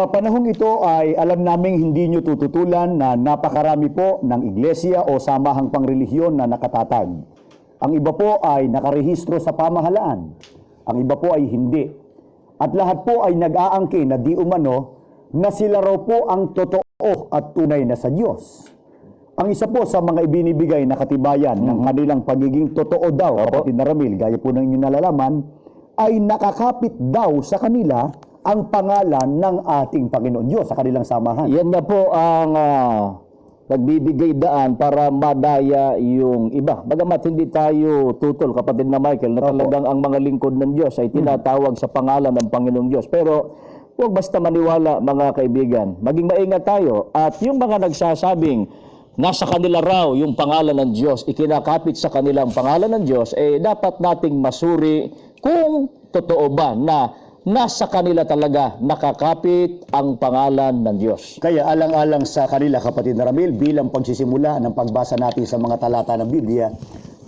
Sa panahong ito ay alam naming hindi nyo tututulan na napakarami po ng iglesia o samahang pangrelihiyon na nakatatag. Ang iba po ay nakarehistro sa pamahalaan. Ang iba po ay hindi. At lahat po ay nag-aangkin na di umano na sila raw po ang totoo at tunay na sa Diyos. Ang isa po sa mga ibinibigay na katibayan ng kanilang pagiging totoo daw, kapatid na Ramil, gaya po ng inyong nalalaman, ay nakakapit daw sa kanila ang pangalan ng ating Panginoon Diyos sa kanilang samahan. Yan na po ang nagbibigay daan para madaya yung iba. Bagamat hindi tayo tutol, kapatid na Michael, na talagang ang mga lingkod ng Diyos ay tinatawag sa pangalan ng Panginoong Diyos. Pero huwag basta maniwala, mga kaibigan. Maging maingat tayo. At yung mga nagsasabing nasa kanila raw yung pangalan ng Diyos, ikinakapit sa kanilang pangalan ng Diyos, dapat nating masuri kung totoo ba na nasa kanila talaga nakakapit ang pangalan ng Diyos. Kaya alang-alang sa kanila, kapatid na Ramil, bilang pagsisimula ng pagbasa natin sa mga talata ng Biblia,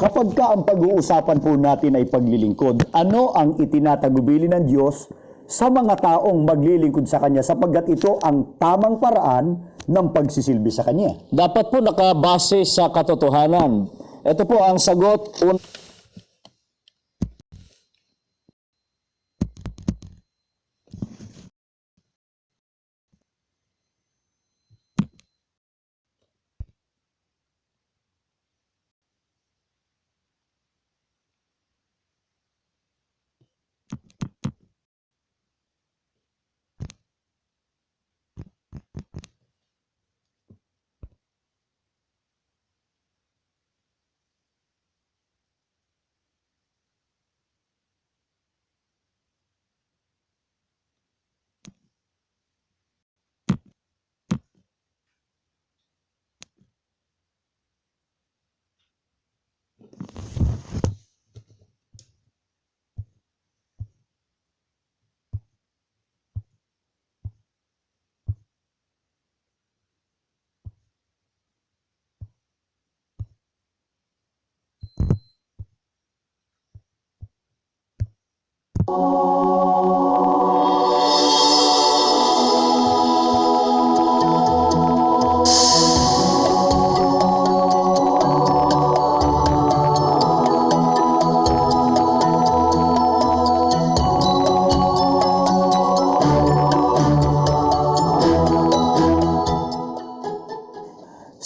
kapag ka ang pag-uusapan po natin ay paglilingkod, ano ang itinatagubili ng Diyos sa mga taong maglilingkod sa Kanya sapagkat ito ang tamang paraan ng pagsisilbi sa Kanya? Dapat po nakabase sa katotohanan. Ito po ang sagot.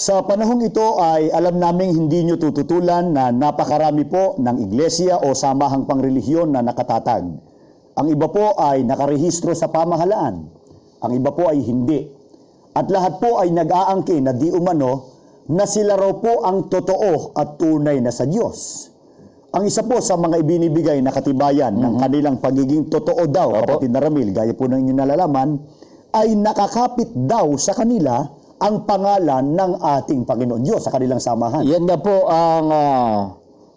Sa panahong ito ay alam naming hindi nyo tututulan na napakarami po ng iglesia o samahang pangrelihiyon na nakatatag. Ang iba po ay nakarehistro sa pamahalaan. Ang iba po ay hindi. At lahat po ay nag-aangkin na di umano na sila raw po ang totoo at tunay na sa Diyos. Ang isa po sa mga ibinibigay na katibayan ng kanilang pagiging totoo daw, kapatid na Ramil, gaya po ng inyong nalalaman, ay nakakapit daw sa kanila ang pangalan ng ating Panginoon Diyos sa kanilang samahan. Yan na po ang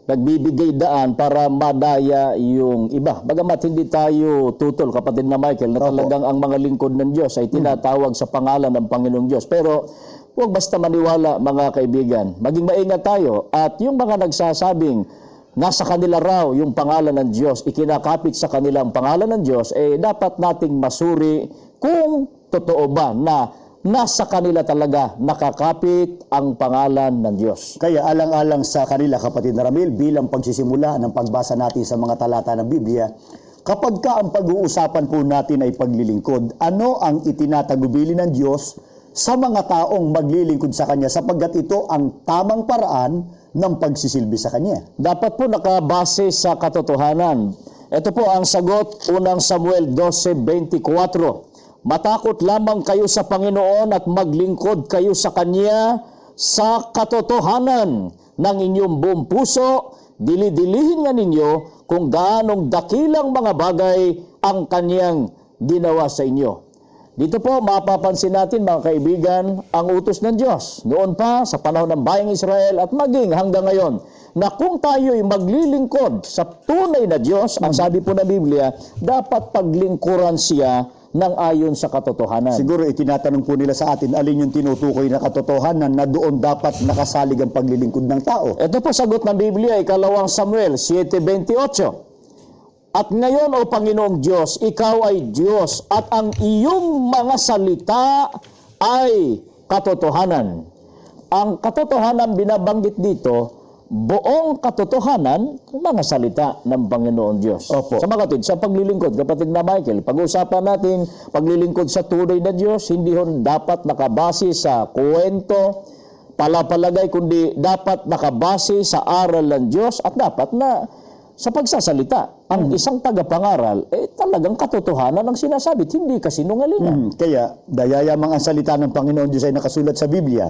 nagbibigay daan para madaya yung iba. Bagamat hindi tayo tutol, kapatid na Michael, na talagang ang mga lingkod ng Diyos ay tinatawag sa pangalan ng Panginoong Diyos. Pero huwag basta maniwala, mga kaibigan. Maging maingat tayo. At yung mga nagsasabing nasa kanila raw yung pangalan ng Diyos, ikinakapit sa kanilang pangalan ng Diyos, dapat nating masuri kung totoo ba na nasa kanila talaga nakakapit ang pangalan ng Diyos. Kaya alang-alang sa kanila, kapatid na Ramil, bilang pagsisimula ng pagbasa natin sa mga talata ng Biblia, kapag ka ang pag-uusapan po natin ay paglilingkod, ano ang itinatagubili ng Diyos sa mga taong maglilingkod sa Kanya sapagkat ito ang tamang paraan ng pagsisilbi sa Kanya? Dapat po nakabase sa katotohanan. Ito po ang sagot, unang Samuel 12:24. Matakot lamang kayo sa Panginoon at maglingkod kayo sa Kanya sa katotohanan ng inyong buong puso. Dili-dilihin nga ninyo kung gaanong dakilang mga bagay ang Kanyang ginawa sa inyo. Dito po mapapansin natin, mga kaibigan, ang utos ng Diyos. Noon pa sa panahon ng bayang Israel at maging hanggang ngayon, na kung tayo'y maglilingkod sa tunay na Diyos, ang sabi po ng Biblia, dapat paglingkuran siya ng ayon sa katotohanan. Siguro itinatanong po nila sa atin, alin yung tinutukoy na katotohanan na doon dapat nakasalig ang paglilingkod ng tao? Ito po sagot ng Biblia, ikalawang Samuel 7:28. At ngayon, O Panginoong Diyos, Ikaw ay Diyos at ang iyong mga salita ay katotohanan. Ang katotohanan binabanggit dito, buong katotohanan, mga salita ng Panginoon Diyos. Opo. Sa mga kapatid, sa paglilingkod, kapatid na Michael, pag-usapan natin paglilingkod sa tunay na Diyos, hindi hon dapat nakabase sa kwento, palapalagay, kundi dapat nakabase sa aral ng Diyos at dapat na sa pagsasalita. Ang isang tagapangaral, talagang katotohanan ang sinasabit, hindi kasinungalingan. Kaya, dayayamang ang salita ng Panginoon Diyos ay nakasulat sa Biblia.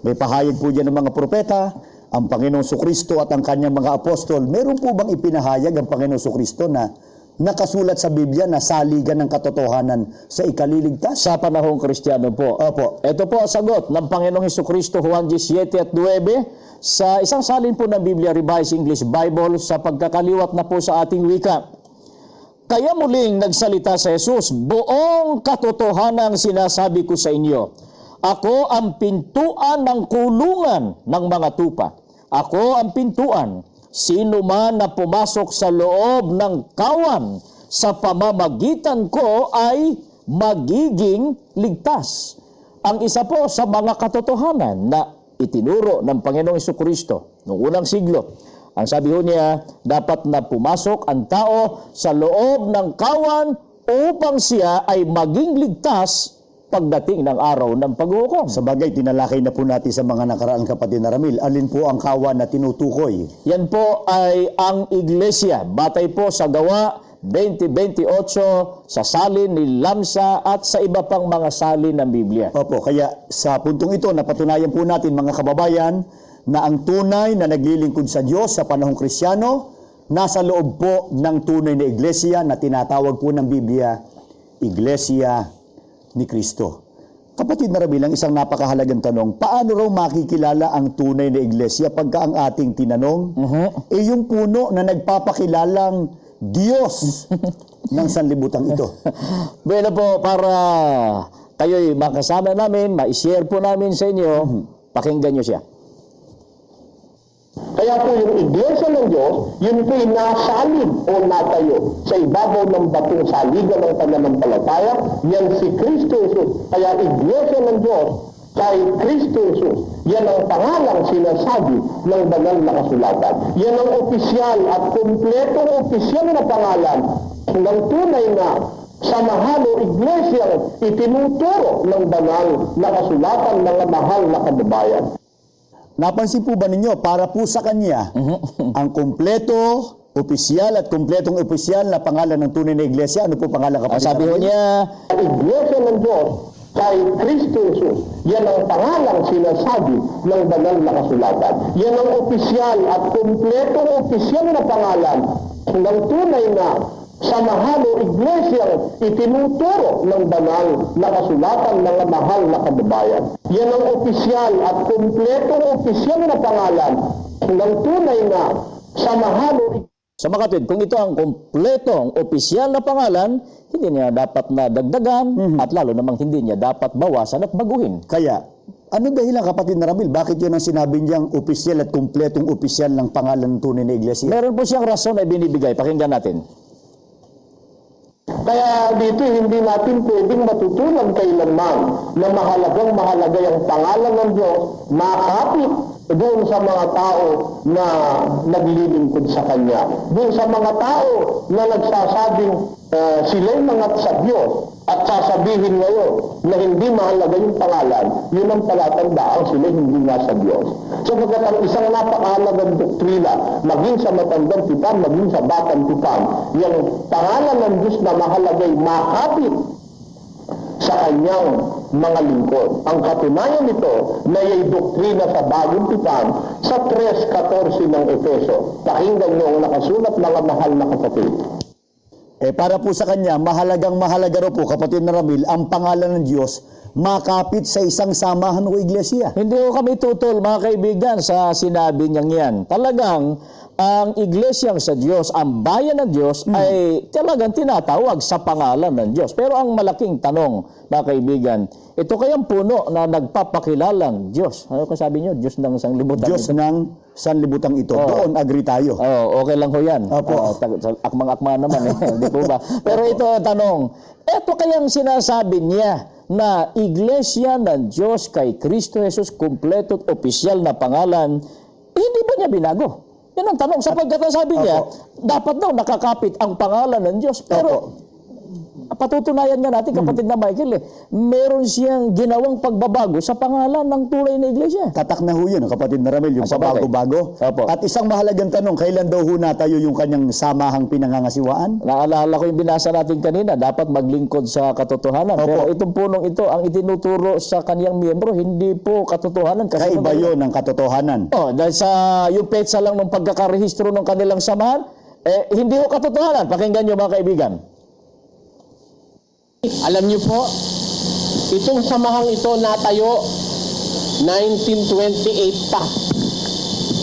May pahayag po dyan ng mga propeta, ang Panginoong Sukristo at ang kanyang mga apostol. Meron po bang ipinahayag ang Panginoong Sukristo na nakasulat sa Biblia na saligan ng katotohanan sa ikaliligtas? Sa panahong Kristiyano po. Opo. Ito po ang sagot ng Panginoong Hesukristo, Juan 17 at 9, sa isang salin po ng Biblia, Revised English Bible, sa pagkakaliwat na po sa ating wika. Kaya muling nagsalita sa Jesus, buong katotohanan sinasabi ko sa inyo. Ako ang pintuan ng kulungan ng mga tupa. Ako ang pintuan. Sino man na pumasok sa loob ng kawan sa pamamagitan ko ay magiging ligtas. Ang isa po sa mga katotohanan na itinuro ng Panginoong Hesukristo noong unang siglo. Ang sabi ho niya, dapat na pumasok ang tao sa loob ng kawan upang siya ay maging ligtas pagdating ng araw ng paghukom. Sa bagay, tinalakay na po natin sa mga nakaraang kapatid na Ramil. Alin po ang kawan na tinutukoy? Yan po ay ang iglesia. Batay po sa Gawa 20:28, sa salin ni Lamsa at sa iba pang mga salin ng Biblia. Opo, kaya sa puntong ito, napatunayan po natin mga kababayan na ang tunay na naglilingkod sa Diyos sa panahong Kristiyano, nasa loob po ng tunay na iglesia na tinatawag po ng Biblia, Iglesia ni Kristo. Kapatid na Ramil, ang isang napakahalagang tanong, paano raw makikilala ang tunay na iglesia pagka ang ating tinanong, yung puno na nagpapakilalang Diyos ng sanlibutan ito? Bueno po, para kayo'y makasama namin, ma-share po namin sa inyo, pakinggan nyo siya. Kaya po yung iglesia ng Diyos, yun po'y nasalib o natayo sa ibabaw ng batong saligan ng pananampalataya, yan si Kristo Jesus. Kaya iglesia ng Diyos kay Kristo Jesus, yan ang pangalang sinasabi ng banal na kasulatan. Yan ang opisyal at kumpletong opisyal na pangalan ng tunay na samahan o iglesyang itinuturo ng banal na kasulatan ng mahal na kababayan. Napansin po ba ninyo, para po sa Kanya, ang kumpleto, opisyal at kumpletong opisyal na pangalan ng tunay na iglesia, ano po pangalan kapatid? Sabi ho niya, Iglesia ng Diyos kay Kristo Jesus, yan ang pangalang sinasabi ng banal na kasulatan. Yan ang opisyal at kumpletong opisyal na pangalan ng tunay na samahan o iglesyang itinuturo ng banal na kasulatan ng mahal na kababayan. Yan ang opisyal at kumpletong opisyal na pangalan ng tunay na samahan o sa mga kapatid, kung ito ang kumpletong opisyal na pangalan, hindi niya dapat na dagdagan at lalo namang hindi niya dapat bawasan at baguhin. Kaya, ano dahilan kapatid na Ramil? Bakit yun ang sinabi niyang opisyal at kumpletong opisyal ng pangalan ng tunay na iglesia? Meron po siyang rason na binibigay. Pakinggan natin. Kaya dito hindi natin pwedeng matutunan kailanman na mahalaga yung pangalan ng Diyos makapit doon sa mga tao na naglilingkod sa Kanya. Doon sa mga tao na nagsasabing sila'y mga sa Diyos at sasabihin ngayon na hindi mahalaga yung pangalan, yun ang palatandaan sila hindi nga sa Diyos. So pagkat ang isang napakahalagang doktrina, maging sa matandang tipan, maging sa batang tipan, yung pangalan ng Diyos na mahalagay makapit sa kanyang mga lingkod. Ang katunayan nito na yung doktrina sa bagong tipan sa 3:14 ng Efeso. Pakinggan niyo ang nakasulat, mga mahal na kapatid. Para po sa Kanya, mahalaga raw po, kapatid na Ramil, ang pangalan ng Diyos makapit sa isang samahan o iglesia. Hindi ko kami tutol, mga kaibigan, sa sinabi niyang yan. Talagang, ang iglesyang sa Diyos, ang bayan ng Diyos, ay talagang tinatawag sa pangalan ng Diyos. Pero ang malaking tanong, mga kaibigan, ito kayang puno na nagpapakilalang Diyos. Ano ko sabi niyo? Diyos ng sanglibutan. Diyos ng sanlibutan ito. Doon, agree tayo. Oh, okay lang ho yan. Opo. Akmang-akma naman eh. Hindi po ba? Pero ito tanong, ito kayang sinasabi niya na iglesia ng Diyos kay Kristo Jesus, kumpleto at opisyal na pangalan, hindi ba niya binago? Yan ang tanong. Sapagkat ang sabi niya, dapat daw nakakapit ang pangalan ng Diyos. Pero patutunayan nga natin, kapatid na Michael, meron siyang ginawang pagbabago sa pangalan ng tunay na iglesia. Tatak na ho yun, kapatid na Ramil, yung Sa bagay. pabago-bago. Opo. At isang mahalagang tanong, kailan daw ho natayo yung kanyang samahang pinangangasiwaan? Naalala ko yung binasa natin kanina, dapat maglingkod sa katotohanan. Opo. Pero itong punong ito, ang itinuturo sa kaniyang miyembro, hindi po katotohanan. Kasi Kaiba yun ng katotohanan. dahil sa yung petsa lang ng pagkakarehistro ng kanilang samahan, hindi ko katotohanan. Pakinggan nyo mga kaibigan. Alam niyo po, itong samahang ito natayo 1928 pa.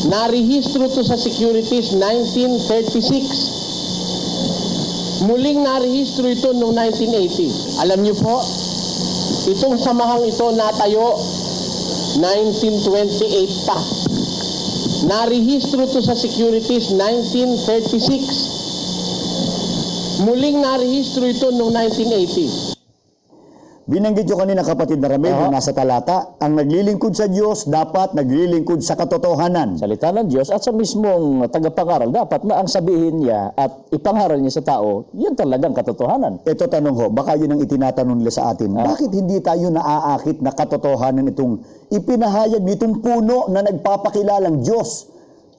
Narehistro to sa Securities 1936. Muling narehistro ito noong 1980. Alam niyo po, itong samahang ito natayo 1928 pa. Narehistro to sa Securities 1936. Muling narehistro ito noong 1980. Binanggit nyo kanina, kapatid na Ramil, yung nasa talata, ang naglilingkod sa Diyos dapat naglilingkod sa katotohanan. Salita ng Diyos at sa mismong tagapangaral, dapat na ang sabihin niya at ipangaral niya sa tao, yun talagang katotohanan. Ito tanong ho, baka yun ang itinatanong nila sa atin. Bakit hindi tayo naaakit na katotohanan itong ipinahayag nitong puno na nagpapakilalang Diyos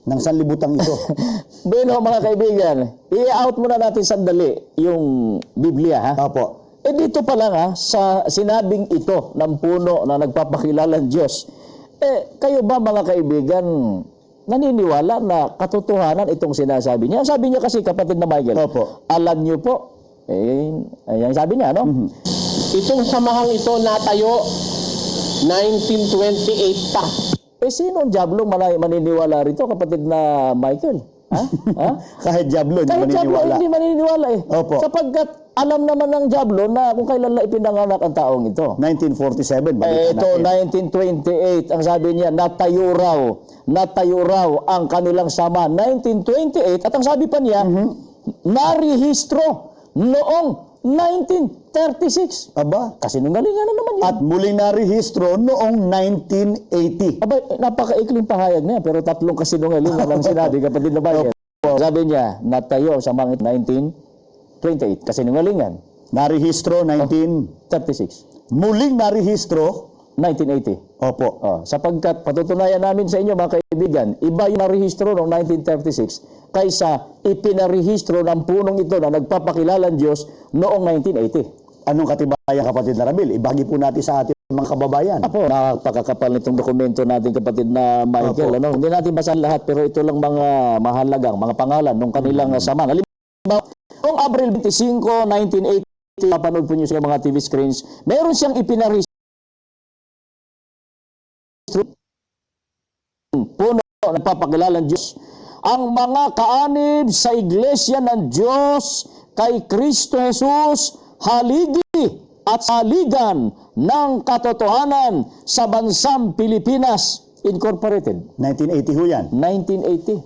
ng sanlibutan ito? Bueno, mga kaibigan, i-out muna natin sandali yung Biblia, ha? Opo. Dito pa lang, ha, sa sinabing ito ng puno na nagpapakilalang Diyos, kayo ba, mga kaibigan, naniniwala na katotohanan itong sinasabi niya? Sabi niya kasi, kapatid na Michael, Opo. alam niyo po, ayan sabi niya, no? Itong samahang ito natayo 1928 pa. Sino ang diablong maniniwala rito, kapatid na Michael? Ha? Ha? Kahit Diablo, hindi Kahit diablo, maniniwala. hindi maniniwala eh. Opo. Sapagkat alam naman ng diablo na kung kailan lang ipinanganak ang taong ito. 1947, balikan Ito, natin. 1928, ang sabi niya, natayo raw ang kanilang sama. 1928, at ang sabi pa niya, narehistro noong 1936. Aba, Kasinungalingan na naman yun. at muling narehistro noong 1980. Aba, napakaikling pahayag niya, pero tatlong kasinungalingan ang sinabi, kapatid na bayan. Sabi niya, natayo sa mga 1928, kasinungalingan. Narehistro 19... 36, Muling narehistro, 1980. opo. Sapagkat patutunayan namin sa inyo, mga kaibigan, iba yung narehistro noong 1936 kaysa ipinarehistro ng punong ito na nagpapakilalang Diyos noong 1980. Anong katibayan, kapatid na Ramil? Ibagi po natin sa ating mga kababayan. Apo, napakakapal nitong dokumento natin, kapatid na Michael. Opo. Hindi natin basahin lahat, pero ito lang mga mahalagang, mga pangalan ng kanilang sama. Halimbawa, noong Abril 25, 1980, napanood po niyo sa mga TV screens, meron siyang ipinarehistro puno nagpapakilalang Diyos. Ang mga kaanib sa iglesia ng Diyos kay Kristo Jesus, haligi at saligan ng katotohanan sa bansang Pilipinas Incorporated. 1980 ho yan. 1980.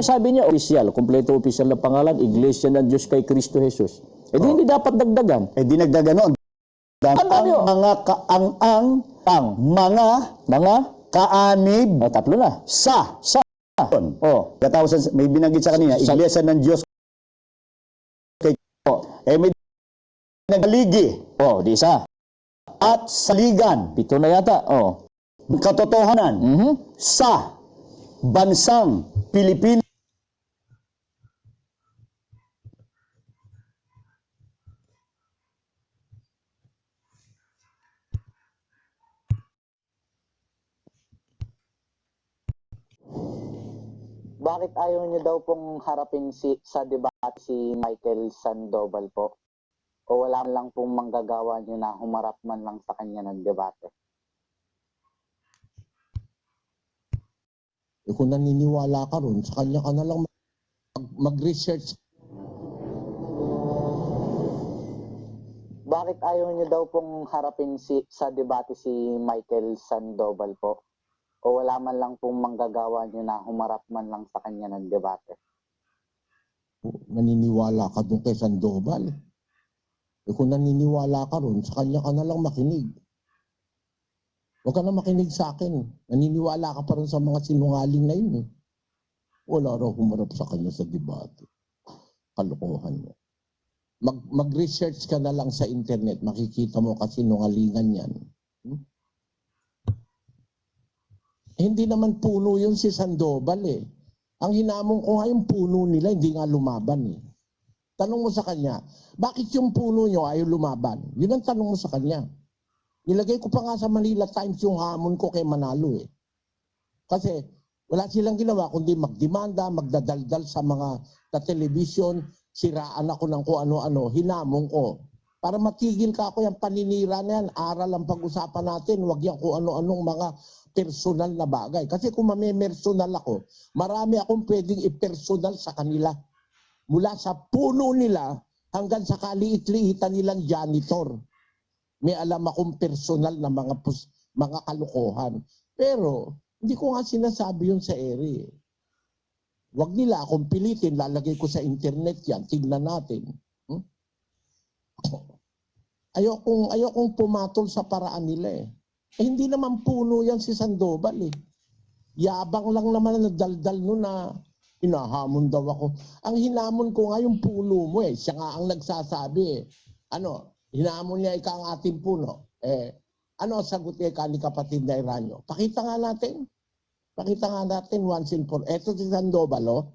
Sabi niya, opisyal, kompleto opisyal na pangalan, Iglesia ng Diyos kay Kristo Jesus. Hindi dapat dagdagan. Dinagdagan noon. Ano yun? Mga kaanib Tatlo na. sa. Oh. May binanggit sa kanina, Iglesia ng Diyos kay may nagaligi Di isa. at saligan Pito na yata. katotohanan sa bansang Pilipinas. Bakit ayaw niyo daw pong harapin sa debate si Michael Sandoval po? O wala man lang pong manggagawa nyo na humarap man lang sa kanya ng debate? Kung naniniwala ka ron, sa kanya ka na lang mag-research. Bakit ayaw nyo daw pong harapin sa debate si Michael Sandoval po? O wala man lang pong manggagawa nyo na humarap man lang sa kanya ng debate? Naniniwala ka doon kay Sandoval. Kung naniniwala ka ron, sa kanya ka na lang makinig. Huwag ka na makinig sa akin. Naniniwala ka pa rin sa mga sinungaling na yun. Wala raw humarap sa kanya sa debate. Kalokohan mo. Mag-research ka na lang sa internet. Makikita mo kasi sinungalingan yan. Hindi naman puno yun si Sandoval eh. Ang hinamon ko nga yung puno nila, hindi nga lumaban eh. Tanong mo sa kanya, bakit yung puno nyo ayaw lumaban? Yun ang tanong mo sa kanya. Nilagay ko pa nga sa Manila Times yung hamon ko kay Manalo eh. Kasi wala silang ginawa kundi magdemanda, magdadaldal sa mga television, siraan ako ng kung ano-ano, hinamon ko. Para matigil ka ako yung paninira na yan, aral ang pag-usapan natin, wag yan kung ano-anong mga personal na bagay. Kasi kung mamemersonal ako, marami akong pwedeng i-personal sa kanila. Mula sa puno nila hanggang sa kaliit-liitan nilang janitor. May alam akong personal na mga kalokohan. Pero hindi ko nga sinasabi yun sa ere. Wag nila akong pilitin, lalagay ko sa internet yan, tignan natin. Ayokong pumatol sa paraan nila eh. Hindi naman puno yan si Sandoval eh. Yabang lang naman na daldal nun na hinahamon daw ako. Ang hinamon ko nga yung puno mo eh. Siya nga ang nagsasabi eh. Hinamon niya ika ang ating puno. Ano ang sagot niya ika ni kapatid na Iranyo? Pakita nga natin. Pakita nga natin once and for. Eto si Sandoval oh.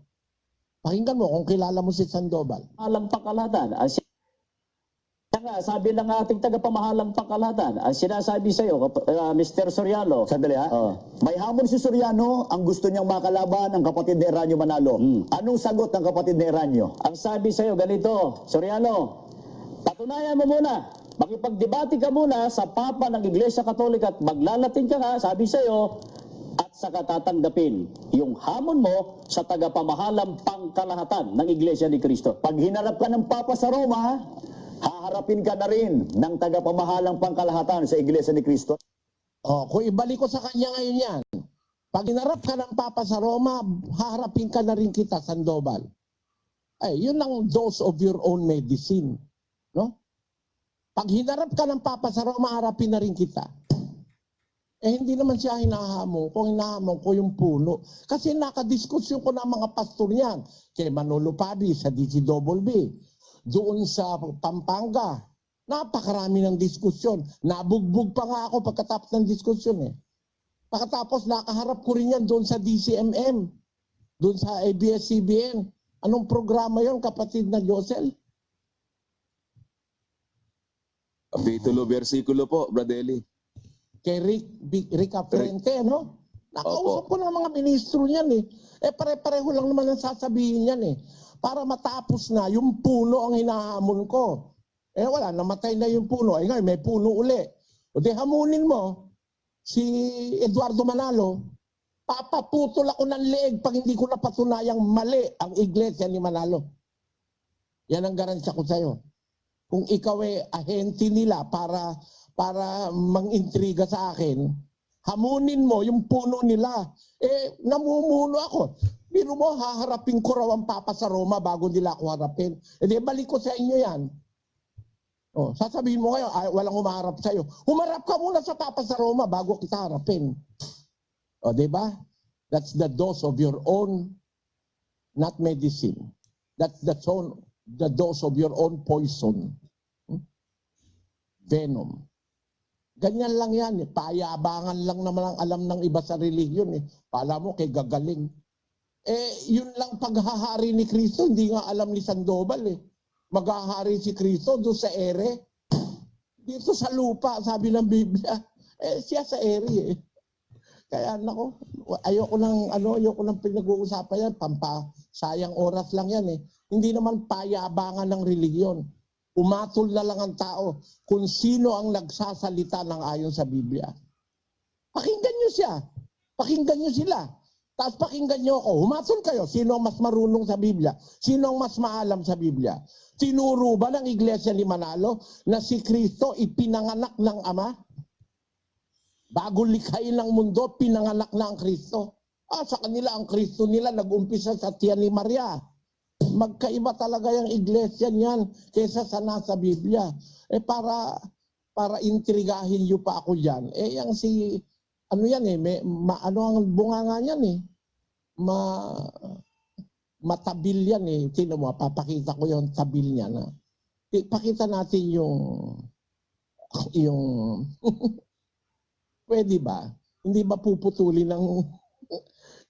Pakinggan mo kung kilala mo si Sandoval. Pamahalang pangkalahatan. Sabi ng ating tagapamahalang pangkalahatan, ang sinasabi sa iyo, Mr. Soriano. Sandali ha. May hamon si Soriano, ang gusto niyang makalaban ang kapatid ni Eranio Manalo. Anong sagot ng kapatid ni Eranio? Ang sabi sa iyo, ganito, Soriano, patunayan mo muna, makipagdebate ka muna sa Papa ng Iglesia Katolika at maglalatin ka nga, sabi sa iyo, at saka tatanggapin yung hamon mo sa tagapamahalang pangkalahatan ng Iglesia ni Cristo. Pag hinarap ka ng Papa sa Roma, haharapin ka na rin ng tagapamahalang pangkalahatan sa Iglesia ni Cristo. Kung ibalik ko sa kanya ngayon yan, pag hinarap ka ng Papa sa Roma, haharapin ka na rin kita, Sandoval. Yun ang dose of your own medicine. No? Pag hinarap ka ng Papa sa Roma, harapin na rin kita. Hindi naman siya hinahamon. Kung hinahamon ko yung puno. Kasi nakadiskusyon ko ng mga pastor niyan. Kay Manolo Pabi sa DCWB. Doon sa Pampanga. Napakarami ng diskusyon. Nabugbog pa nga ako pagkatapos ng diskusyon eh. Pagkatapos nakaharap ko rin yan doon sa DCMM. Doon sa ABS-CBN. Anong programa yon kapatid na Josel? Kapitulo, versikulo po, Bradeli. Kay Rick Aprente, no? Nakausap ko ng mga ministro niyan eh. Pare-pareho lang naman ang sasabihin niyan eh. Para matapos na, yung puno ang hinahamon ko. Wala, namatay na yung puno. Ngayon, may puno uli. O di hamunin mo, si Eduardo Manalo, papaputol ako ng leeg pag hindi ko napatunayang mali ang iglesia ni Manalo. Yan ang garansya ko sa'yo. Kung ikaw ay ahente nila para mangintriga sa akin, hamunin mo yung puno nila. Namumuno ako. Biro mo, haharapin ko raw ang Papa sa Roma bago nila ako harapin. Balik ko sa inyo yan. Sasabihin mo kayo, walang humaharap sa iyo. Humarap ka muna sa Papa sa Roma bago kita harapin. Diba? That's the dose of your own, not medicine. That's the dose of your own poison. Venom. Ganyan lang yan. Payabangan lang naman ang alam ng iba sa relihiyon. Pala mo kay gagaling. Yun lang paghahari ni Kristo. Hindi nga alam ni Sandoval maghahari si Kristo doon sa ere. Dito sa lupa, sabi ng Biblia. Siya sa ere Kaya nako, ayoko nang pinag-uusapan yan. Sayang oras lang yan Hindi naman payabangan ng relihiyon. Umatol na lang ang tao kung sino ang nagsasalita ng ayon sa Biblia. Pakinggan nyo siya. Pakinggan nyo sila. Tapos pakinggan nyo ako. Humatol kayo. Sino ang mas marunong sa Biblia? Sino ang mas maalam sa Biblia? Tinuro ba ng Iglesia ni Manalo na si Kristo ipinanganak ng Ama? Bago likhain ng mundo, pinanganak na ang Kristo. Sa kanila, ang Kristo nila nag-umpisa sa tiyan ni Maria. Magkaiba talaga yung iglesia niyan kaysa sa nasa Biblia. Para intrigahin niyo pa ako diyan. Yang si ano yan ano ang bunganga niyan matabil yan Sino mo? Papakita ko yung tabil niya na. Pakita natin yung pwede ba? Hindi ba puputulin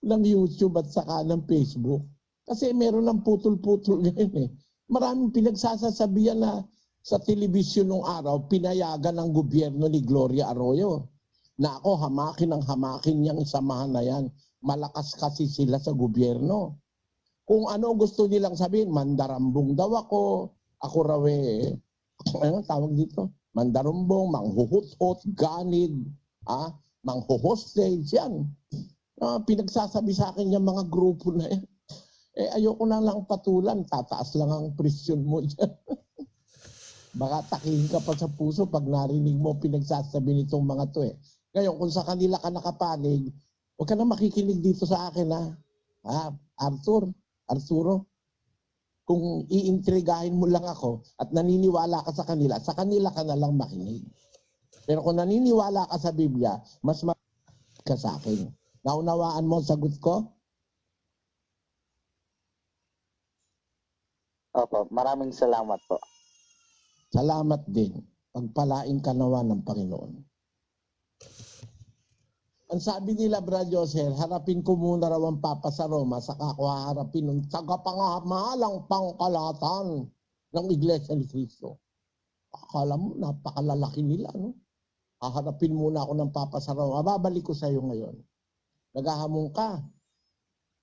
ng YouTube at saka ng Facebook? Kasi meron ng putol-putol ngayon Maraming pinagsasasabihan na sa telebisyon nung araw, pinayagan ng gobyerno ni Gloria Arroyo. Na ako, hamakin niyang samahan na yan. Malakas kasi sila sa gobyerno. Kung ano gusto nilang sabihin, mandarambong daw ako. Ako raw ano tawag dito? Mandarambong, manghuhut-hut, ganid, manghuhostage, yan. Pinagsasabi sa akin yung mga grupo na yan. Ayoko na lang patulan, tataas lang ang presyon mo dyan. Baka takihin ka pa sa puso pag narinig mo pinagsasabi nitong mga to Ngayon, kung sa kanila ka nakapanig, huwag ka na makikinig dito sa akin Arturo, kung iintrigahin mo lang ako at naniniwala ka sa kanila ka na lang makinig. Pero kung naniniwala ka sa Biblia, mas ka sa akin. Naunawaan mo ang sagot ko? Opo, maraming salamat po. Salamat din. Pagpalain ka nawa ng Panginoon. Ang sabi nila, Brad Josel, harapin ko muna raw ang Papa sa Roma, saka ako haharapin ng tagapangamahalang pangkalahatan ng Iglesia ni Cristo. Akala mo, napakalalaki nila, no? Haharapin muna ako ng Papa sa Roma. Babalik ko sa iyo ngayon. Naghahamon ka.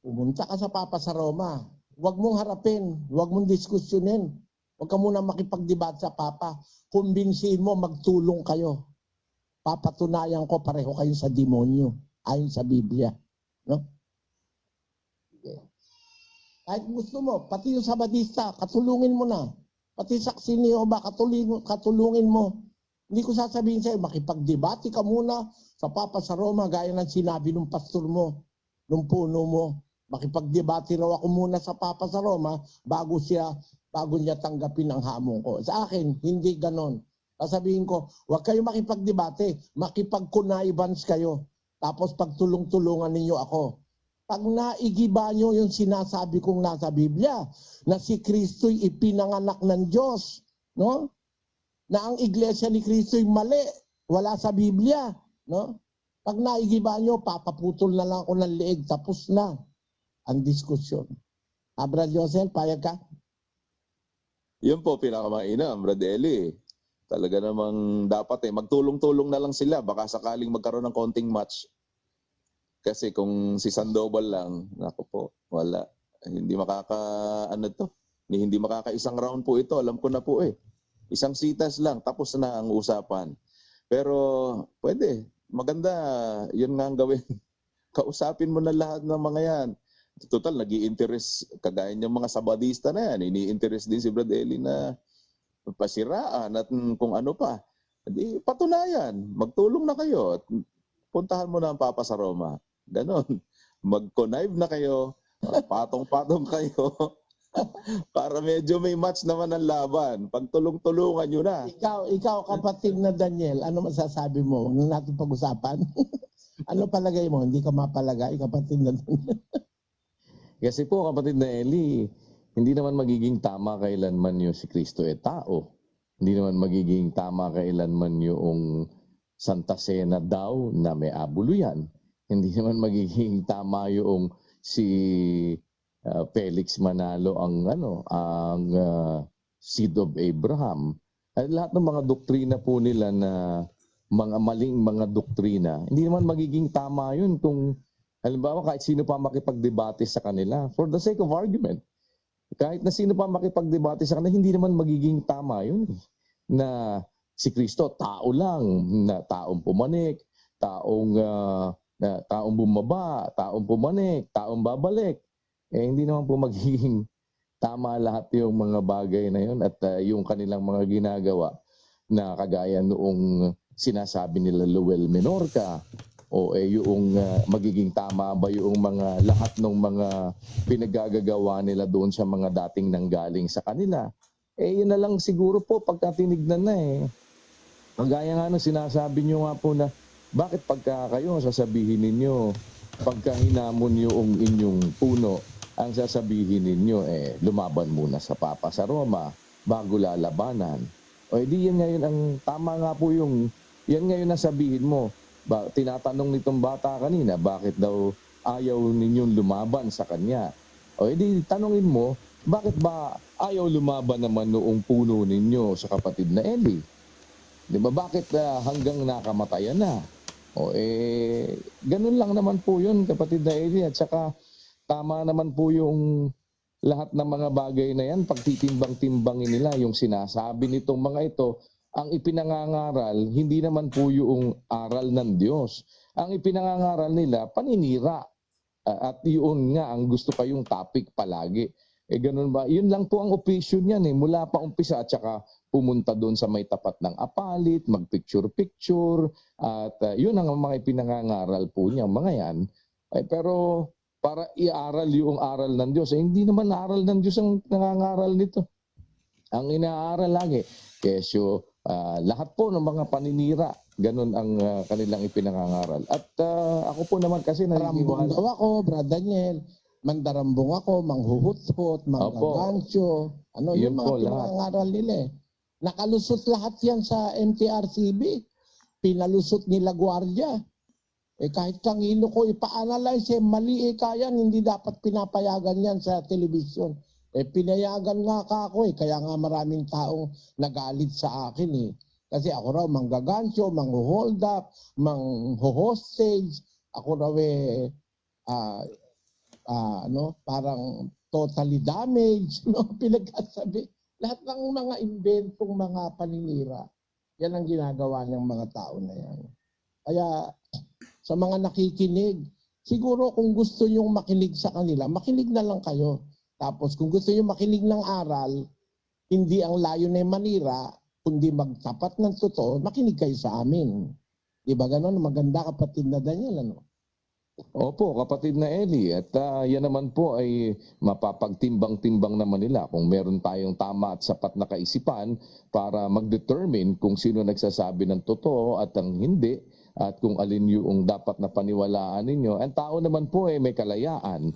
Pumunta ka sa Papa sa Roma. Huwag mong harapin, huwag mong diskusyonin. Huwag ka muna makipagdebat sa Papa. Kumbinsihin mo, magtulong kayo. Papatunayan ko pareho kayo sa demonyo, ayon sa Biblia. No? Okay. Kahit gusto mo, pati yung Sabadista, katulungin mo na. Pati saksi ni Jehovah, katulungin mo. Hindi ko sasabihin sa'yo, makipagdebate ka muna sa Papa sa Roma, gaya ng sinabi ng pastor mo, ng puno mo. Makipagdebate raw ako muna sa Papa sa Roma bago niya tanggapin ang hamon ko. Sa akin, hindi ganon. Sasabihin ko, huwag kayo makipagdebate, makipagkunaibans kayo. Tapos pagtulong-tulungan ninyo ako. Pag naigiba nyo yung sinasabi kong nasa Biblia, na si Kristo'y ipinanganak ng Diyos, no? Na ang iglesia ni Kristo'y mali, wala sa Biblia, no? Pag naigiba nyo, papaputol na lang ako ng leeg, tapos na ang diskusyon. Brad Josel, payag ka? Yun po, pinakamainam, Brad Eli. Talaga namang dapat magtulong-tulong na lang sila. Baka sakaling magkaroon ng konting match. Kasi kung si Sandoval lang, naku po, wala. Hindi makakaisang round po ito. Alam ko na po Isang sitas lang, tapos na ang usapan. Pero pwede, maganda, yun nga ang gawin. Kausapin mo na lahat ng mga yan. Total, nag-i-interest, kagaya niyang mga Sabadista na yan, ini-interest din si Brad Eli na pasiraan at kung ano pa. Hindi, patunayan, magtulong na kayo. Puntahan mo na ang Papa sa Roma. Ganon. Mag-connive na kayo, patong-patong kayo, para medyo may match naman ang laban. Pagtulong-tulungan nyo na. Ikaw kapatid na Daniel, ano masasabi mo? Huwag na natin pag-usapan. Ano palagay mo? Hindi ka mapalagay, kapatid na Daniel. Kasi po, kapatid na Eli, hindi naman magiging tama kailanman yung si Kristo tao. Hindi naman magiging tama kailanman yung Santa Cena daw na may abuluyan. Hindi naman magiging tama yung si Felix Manalo ang seed of Abraham. At lahat ng mga doktrina po nila na mga maling mga doktrina, hindi naman magiging tama yun kung halimbawa kahit sino pa makipagdebate sa kanila for the sake of argument. kahit na sino pa makipagdebate sa kanila, hindi naman magiging tama yun. Na si Kristo, tao lang, na taong pumanik, taong bumaba, taong pumanik, taong babalik. Hindi naman po magiging tama lahat yung mga bagay na yun at yung kanilang mga ginagawa na kagaya noong sinasabi nila Lowell Menorca o yung magiging tama ba yung mga lahat ng mga pinagagagawa nila doon sa mga dating nanggaling sa kanila. Yun na lang siguro po pagka tinignan na kagaya nga nung sinasabi nyo nga po na bakit pagka kayo sasabihin ninyo pagka hinamon yung inyong puno ang sasabihin ninyo lumaban muna sa Papa sa Roma bago lalabanan. Di yan ngayon ang tama nga po yung yan ngayon na sabihin mo. Tinatanong nitong bata kanina, bakit daw ayaw ninyong lumaban sa kanya? Di tanongin mo, bakit ba ayaw lumaban naman noong puno ninyo sa kapatid na Eli? Di ba bakit hanggang nakamatayan na? Ganun lang naman po yun kapatid na Eli at saka tama naman po yung lahat ng mga bagay na yan, pagtitimbang-timbangin nila yung sinasabi nitong mga ito, ang ipinangangaral, hindi naman po yung aral ng Diyos. Ang ipinangangaral nila, paninira. At yun nga, ang gusto kayong topic palagi. Ganun ba? Yun lang po ang opisyon yan mula pa umpisa at saka pumunta doon sa may tapat ng apalit, magpicture-picture, at yun ang mga ipinangangaral po niya, mga yan. Pero para iaral yung aral ng Diyos, hindi naman aral ng Diyos ang nangangaral nito. Ang inaaral lagi, kesyo, lahat po ng mga paninira, ganun ang kanilang ipinangangaral. At ako po naman kasi Mandarambong daw ako, Brad Daniel. Mandarambong ako, manghuhutot, manggagancho. Yun Yung mga po, lahat. pinangangaral nila Nakalusot lahat yan sa MTRCB. Pinalusot nila gwardiya. Kahit kanino ko ipa-analyze, mali kaya hindi dapat pinapayagan yan sa telebisyon. Pinayagan nga ka ako kaya nga maraming taong nagalit sa akin Kasi ako raw manggagancho, mangho-hold up, mangho-hostage. Ako raw parang totally damaged, pinagkasabi. Lahat ng mga inventong mga paninira, yan ang ginagawa ng mga tao na yan. Kaya sa mga nakikinig, siguro kung gusto nyong makinig sa kanila, makinig na lang kayo. Tapos kung gusto nyong makinig ng aral, hindi ang layo na manira, kundi magtapat ng totoo, makinig kayo sa amin. Di ba ganon? Maganda kapatid na Daniel, Opo, kapatid na Eli. At yan naman po ay mapapagtimbang-timbang naman nila kung meron tayong tama at sapat na kaisipan para mag-determine kung sino nagsasabi ng totoo at ang hindi at kung alin yung dapat na paniwalaan ninyo. Ang tao naman po may kalayaan.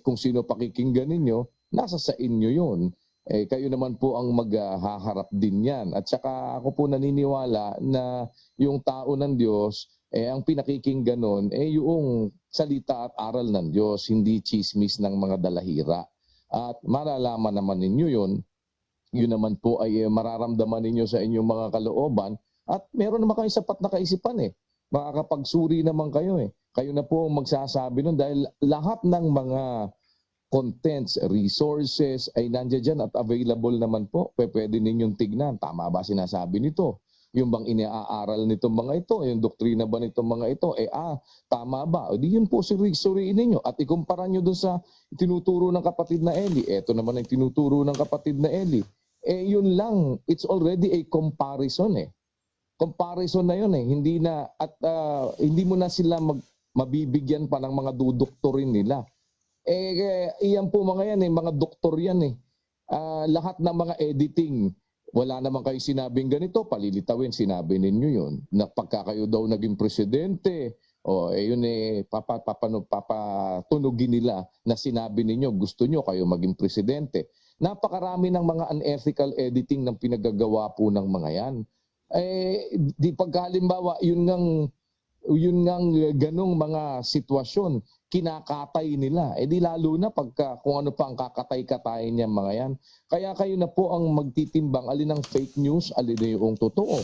Kung sino pakikinggan ninyo, nasa sa inyo yun. Kayo naman po ang maghaharap din yan. At saka ako po naniniwala na yung tao ng Diyos, ang pinakikinggan nun, yung salita at aral ng Diyos, hindi chismis ng mga dalahira. At malalaman naman ninyo yun naman po ay mararamdaman ninyo sa inyong mga kalooban at meron naman kayo sapat na kaisipan Makakapagsuri naman kayo Kayo na po ang magsasabi nun dahil lahat ng mga contents, resources ay nandiyan dyan at available naman po. Pwede ninyong tignan. Tama ba sinasabi nito? Yung bang iniaaral nitong mga ito? Yung doktrina ba nitong mga ito? Tama ba? Di yun po suriin ninyo. At ikumpara nyo dun sa tinuturo ng kapatid na Eli. Ito naman ang tinuturo ng kapatid na Eli. Yun lang. It's already a comparison Comparison na yun Hindi na, at hindi mo na sila mabibigyan pa ng mga dudoktorin nila. Iyan po mga yan mga doktor yan lahat ng mga editing, wala naman kayo sinabing ganito, palilitawin, sinabi ninyo yun. Na pagka kayo daw naging presidente, yun papatunugin nila na sinabi ninyo, gusto nyo kayo maging presidente. Napakarami ng mga unethical editing ng pinagagawa po ng mga yan. Di pagkahalimbawa, yun ngang ganong mga sitwasyon, kinakatay nila. Di lalo na pagka kung ano pa ang kakatay-katayin niya mga yan. Kaya kayo na po ang magtitimbang alin ang fake news, alin yung totoo,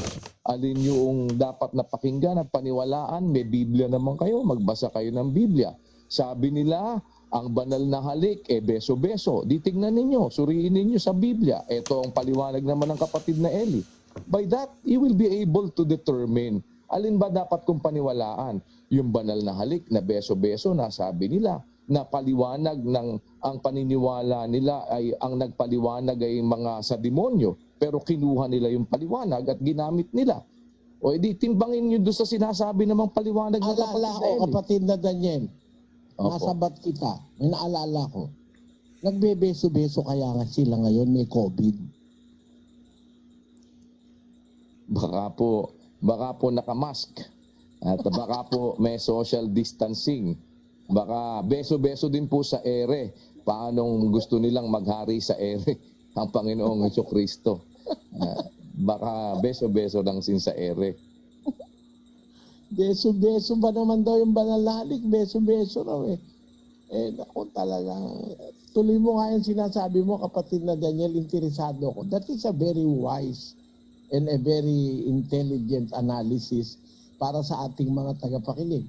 alin yung dapat na pakinggan at paniwalaan. May Biblia naman kayo, magbasa kayo ng Biblia. Sabi nila, ang banal na halik, beso-beso. Di tingnan ninyo, suriin ninyo sa Biblia. Ito ang paliwanag naman ng kapatid na Eli. By that, you will be able to determine alin ba dapat kong paniwalaan. Yung banal na halik na beso-beso na sabi nila, na paliwanag ng ang paniniwala nila ay ang nagpaliwanag ay mga sa demonyo, pero kinuha nila yung paliwanag at ginamit nila. O edi timbangin nyo doon sa sinasabi namang paliwanag ng kapatid Alala na ko, Eli. kapatid na Daniel, Opo. nasabat kita, may naalala ko, nagbebeso-beso kaya nga sila ngayon, may COVID. Baka po nakamask at baka po may social distancing. Baka beso-beso din po sa ere. Paanong gusto nilang maghari sa ere ang Panginoong Jesucristo. Baka beso-beso lang sin sa ere. Beso-beso ba naman daw yung banalalik? Beso-beso raw eh. Naku talagang, tuloy mo nga yung sinasabi mo, kapatid na Daniel, interesado ko. That is a very wise and a very intelligent analysis para sa ating mga tagapakinig.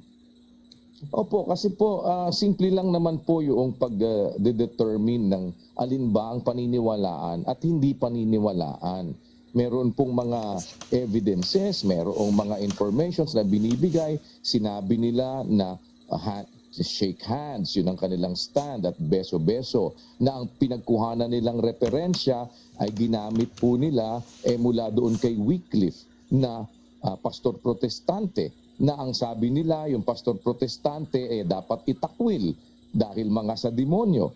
Opo, kasi po simple lang naman po yung pag-determine ng alin ba ang paniniwalaan at hindi paniniwalaan. Meron pong mga evidences, merong mga informations na binibigay. Sinabi nila na shake hands, yun ang kanilang stand, at beso-beso, na ang pinagkuhanan nilang referensya ay ginamit po nila mula doon kay Wycliffe na pastor protestante, na ang sabi nila yung pastor protestante dapat itakwil dahil mga sa demonyo.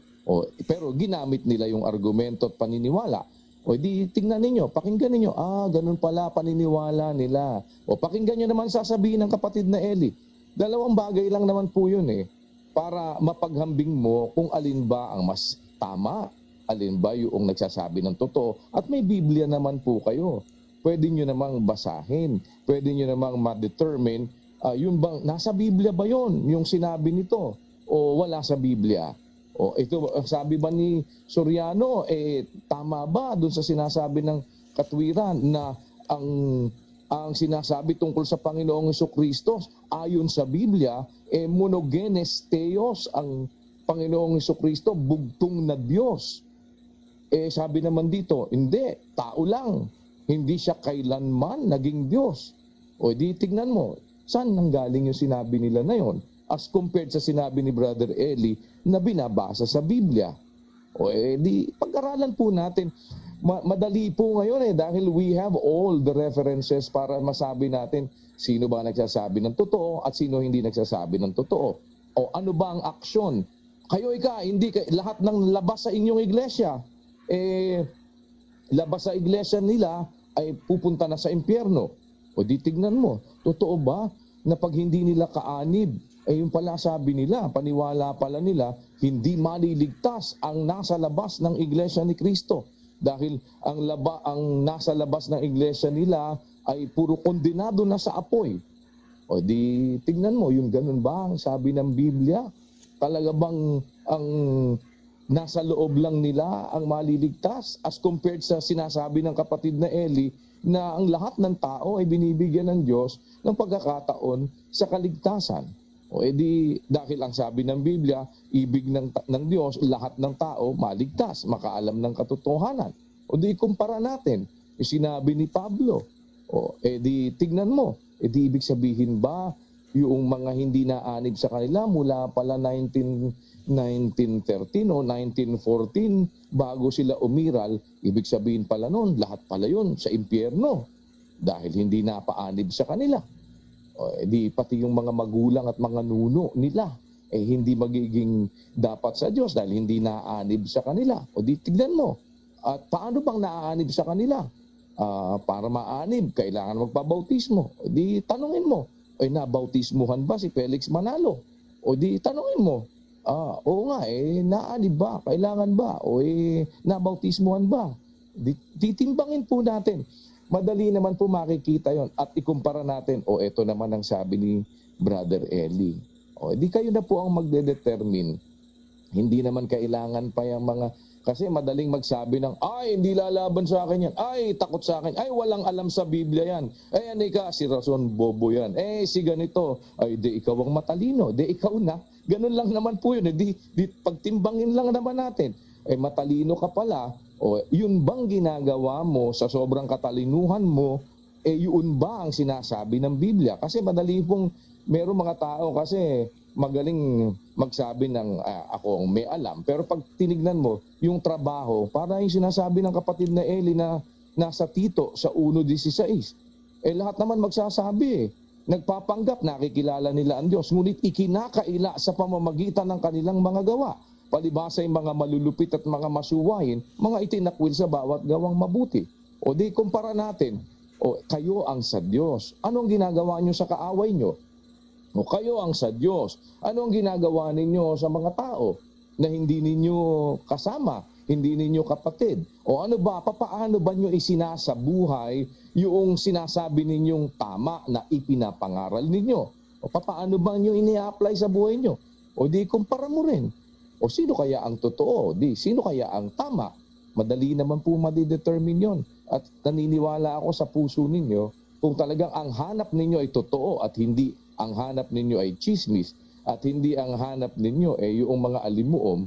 Pero ginamit nila yung argumento at paniniwala. O di tingnan ninyo, pakinggan ninyo, ganun pala paniniwala nila. O pakinggan nyo naman sasabihin ng kapatid na Eli. Dalawang bagay lang naman po yun para mapaghambing mo kung alin ba ang mas tama, alin ba yung nagsasabi ng totoo. At may Biblia naman po kayo. Pwede nyo namang basahin, pwede nyo namang ma-determine, yung bang, nasa Biblia ba yon yung sinabi nito? O wala sa Biblia? O ito, sabi ba ni Soriano, tama ba dun sa sinasabi ng katwiran na ang sinasabi tungkol sa Panginoong Jesucristo ayon sa Biblia, monogenes theos ang Panginoong Jesucristo, bugtong na Diyos. Sabi naman dito, hindi, tao lang. Hindi siya kailanman naging Diyos. O di tignan mo, saan nanggaling yung sinabi nila na yon as compared sa sinabi ni Brother Eli na binabasa sa Biblia. O di pag-aralan po natin. Madali po ngayon dahil we have all the references para masabi natin sino ba nagsasabi ng totoo at sino hindi nagsasabi ng totoo. O ano ba ang aksyon? Kayo hindi lahat ng labas sa inyong iglesia, labas sa iglesia nila ay pupunta na sa impyerno. O di tignan mo, totoo ba na pag hindi nila kaanib, yung pala sabi nila, paniwala pala nila, hindi maliligtas ang nasa labas ng iglesia ni Kristo. Dahil ang nasa labas ng iglesia nila ay puro kondenado na sa apoy. O di tignan mo, yung ganun ba ang sabi ng Biblia? Talaga bang ang nasa loob lang nila ang maliligtas as compared sa sinasabi ng kapatid na Eli na ang lahat ng tao ay binibigyan ng Diyos ng pagkakataon sa kaligtasan. O edi dahil ang sabi ng Biblia, ibig ng Diyos, lahat ng tao maligtas, makaalam ng katotohanan. O di kumpara natin yung sinabi ni Pablo. O edi tignan mo, edi ibig sabihin ba yung mga hindi naanib sa kanila mula pala 1913 o 1914 bago sila umiral, ibig sabihin pala noon, lahat pala yun sa impyerno dahil hindi napaanib sa kanila. Di pati yung mga magulang at mga nuno nila hindi magiging dapat sa Diyos dahil hindi naanib sa kanila. O di tignan mo, at paano bang naaanib sa kanila? Para maanib, kailangan magpabautismo. O di tanungin mo, nabautismuhan ba si Felix Manalo? O di tanungin mo, oo nga, naanib ba? Kailangan ba? O nabautismuhan ba? Titimbangin po natin. Madali naman po makikita yon at ikumpara natin, ito naman ang sabi ni Brother Eli. Di kayo na po ang magde-determine. Hindi naman kailangan pa yung mga Kasi madaling magsabi ng, ay, hindi lalaban sa akin yan. Ay, takot sa akin. Ay, walang alam sa Biblia yan. Ay, ano ka, si Rason, bobo yan. Eh, si ganito. Ay, di ikaw ang matalino. Di ikaw na. Ganun lang naman po yun. Di pagtimbangin lang naman natin. Eh, matalino ka pala. O, yun bang ginagawa mo sa sobrang katalinuhan mo, eh, yun ba ang sinasabi ng Biblia? Kasi madali pong, meron mga tao kasi magaling magsabi ng ako may alam. Pero pag tinignan mo, yung trabaho, para yung sinasabi ng kapatid na Eli na nasa Tito sa 1:16. Eh lahat naman magsasabi eh. Nagpapanggap, nakikilala nila ang Diyos. Ngunit ikinakaila sa pamamagitan ng kanilang mga gawa. Palibasa yung mga malulupit at mga masuwain, mga itinakwil sa bawat gawang mabuti. O di kumpara natin, o kayo ang sa Diyos. Anong ginagawa nyo sa kaaway nyo? O kayo ang sa Diyos. Ano ang ginagawa ninyo sa mga tao na hindi ninyo kasama, hindi ninyo kapatid? O ano ba, papaano ba nyo isinasabuhay yung sinasabi ninyong tama na ipinapangaral ninyo? O papaano ba nyo ini-apply sa buhay nyo? O di kumpara mo rin. O sino kaya ang totoo? Di sino kaya ang tama? Madali naman po madidetermine yon. At naniniwala ako sa puso ninyo kung talagang ang hanap ninyo ay totoo at hindi ang hanap ninyo ay chismis at hindi ang hanap ninyo ay yung mga alimuom,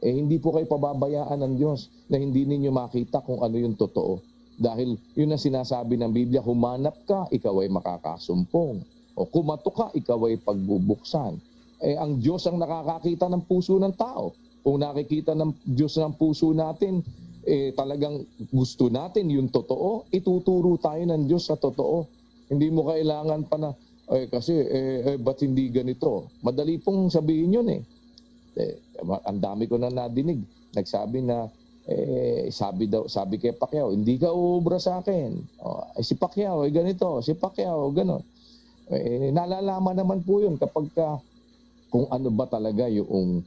eh hindi po kayo pababayaan ng Diyos na hindi ninyo makita kung ano yung totoo. Dahil yun ang sinasabi ng Biblia, humanap ka, ikaw ay makakasumpong. O kumato ka, ikaw ay pagbubuksan. Eh ang Diyos ang nakakakita ng puso ng tao. Kung nakikita ng Diyos ng puso natin, eh talagang gusto natin yung totoo, ituturo tayo ng Diyos sa totoo. Hindi mo kailangan pa na kasi ba't hindi ganito? Madali pong sabihin yun eh. Ang dami ko na nadinig. Nagsabi na sabi kay Pacquiao, hindi ka uubra sa akin. Si Pacquiao ganito, si Pacquiao ganon. Nalalaman naman po yun kapag kung ano ba talaga yung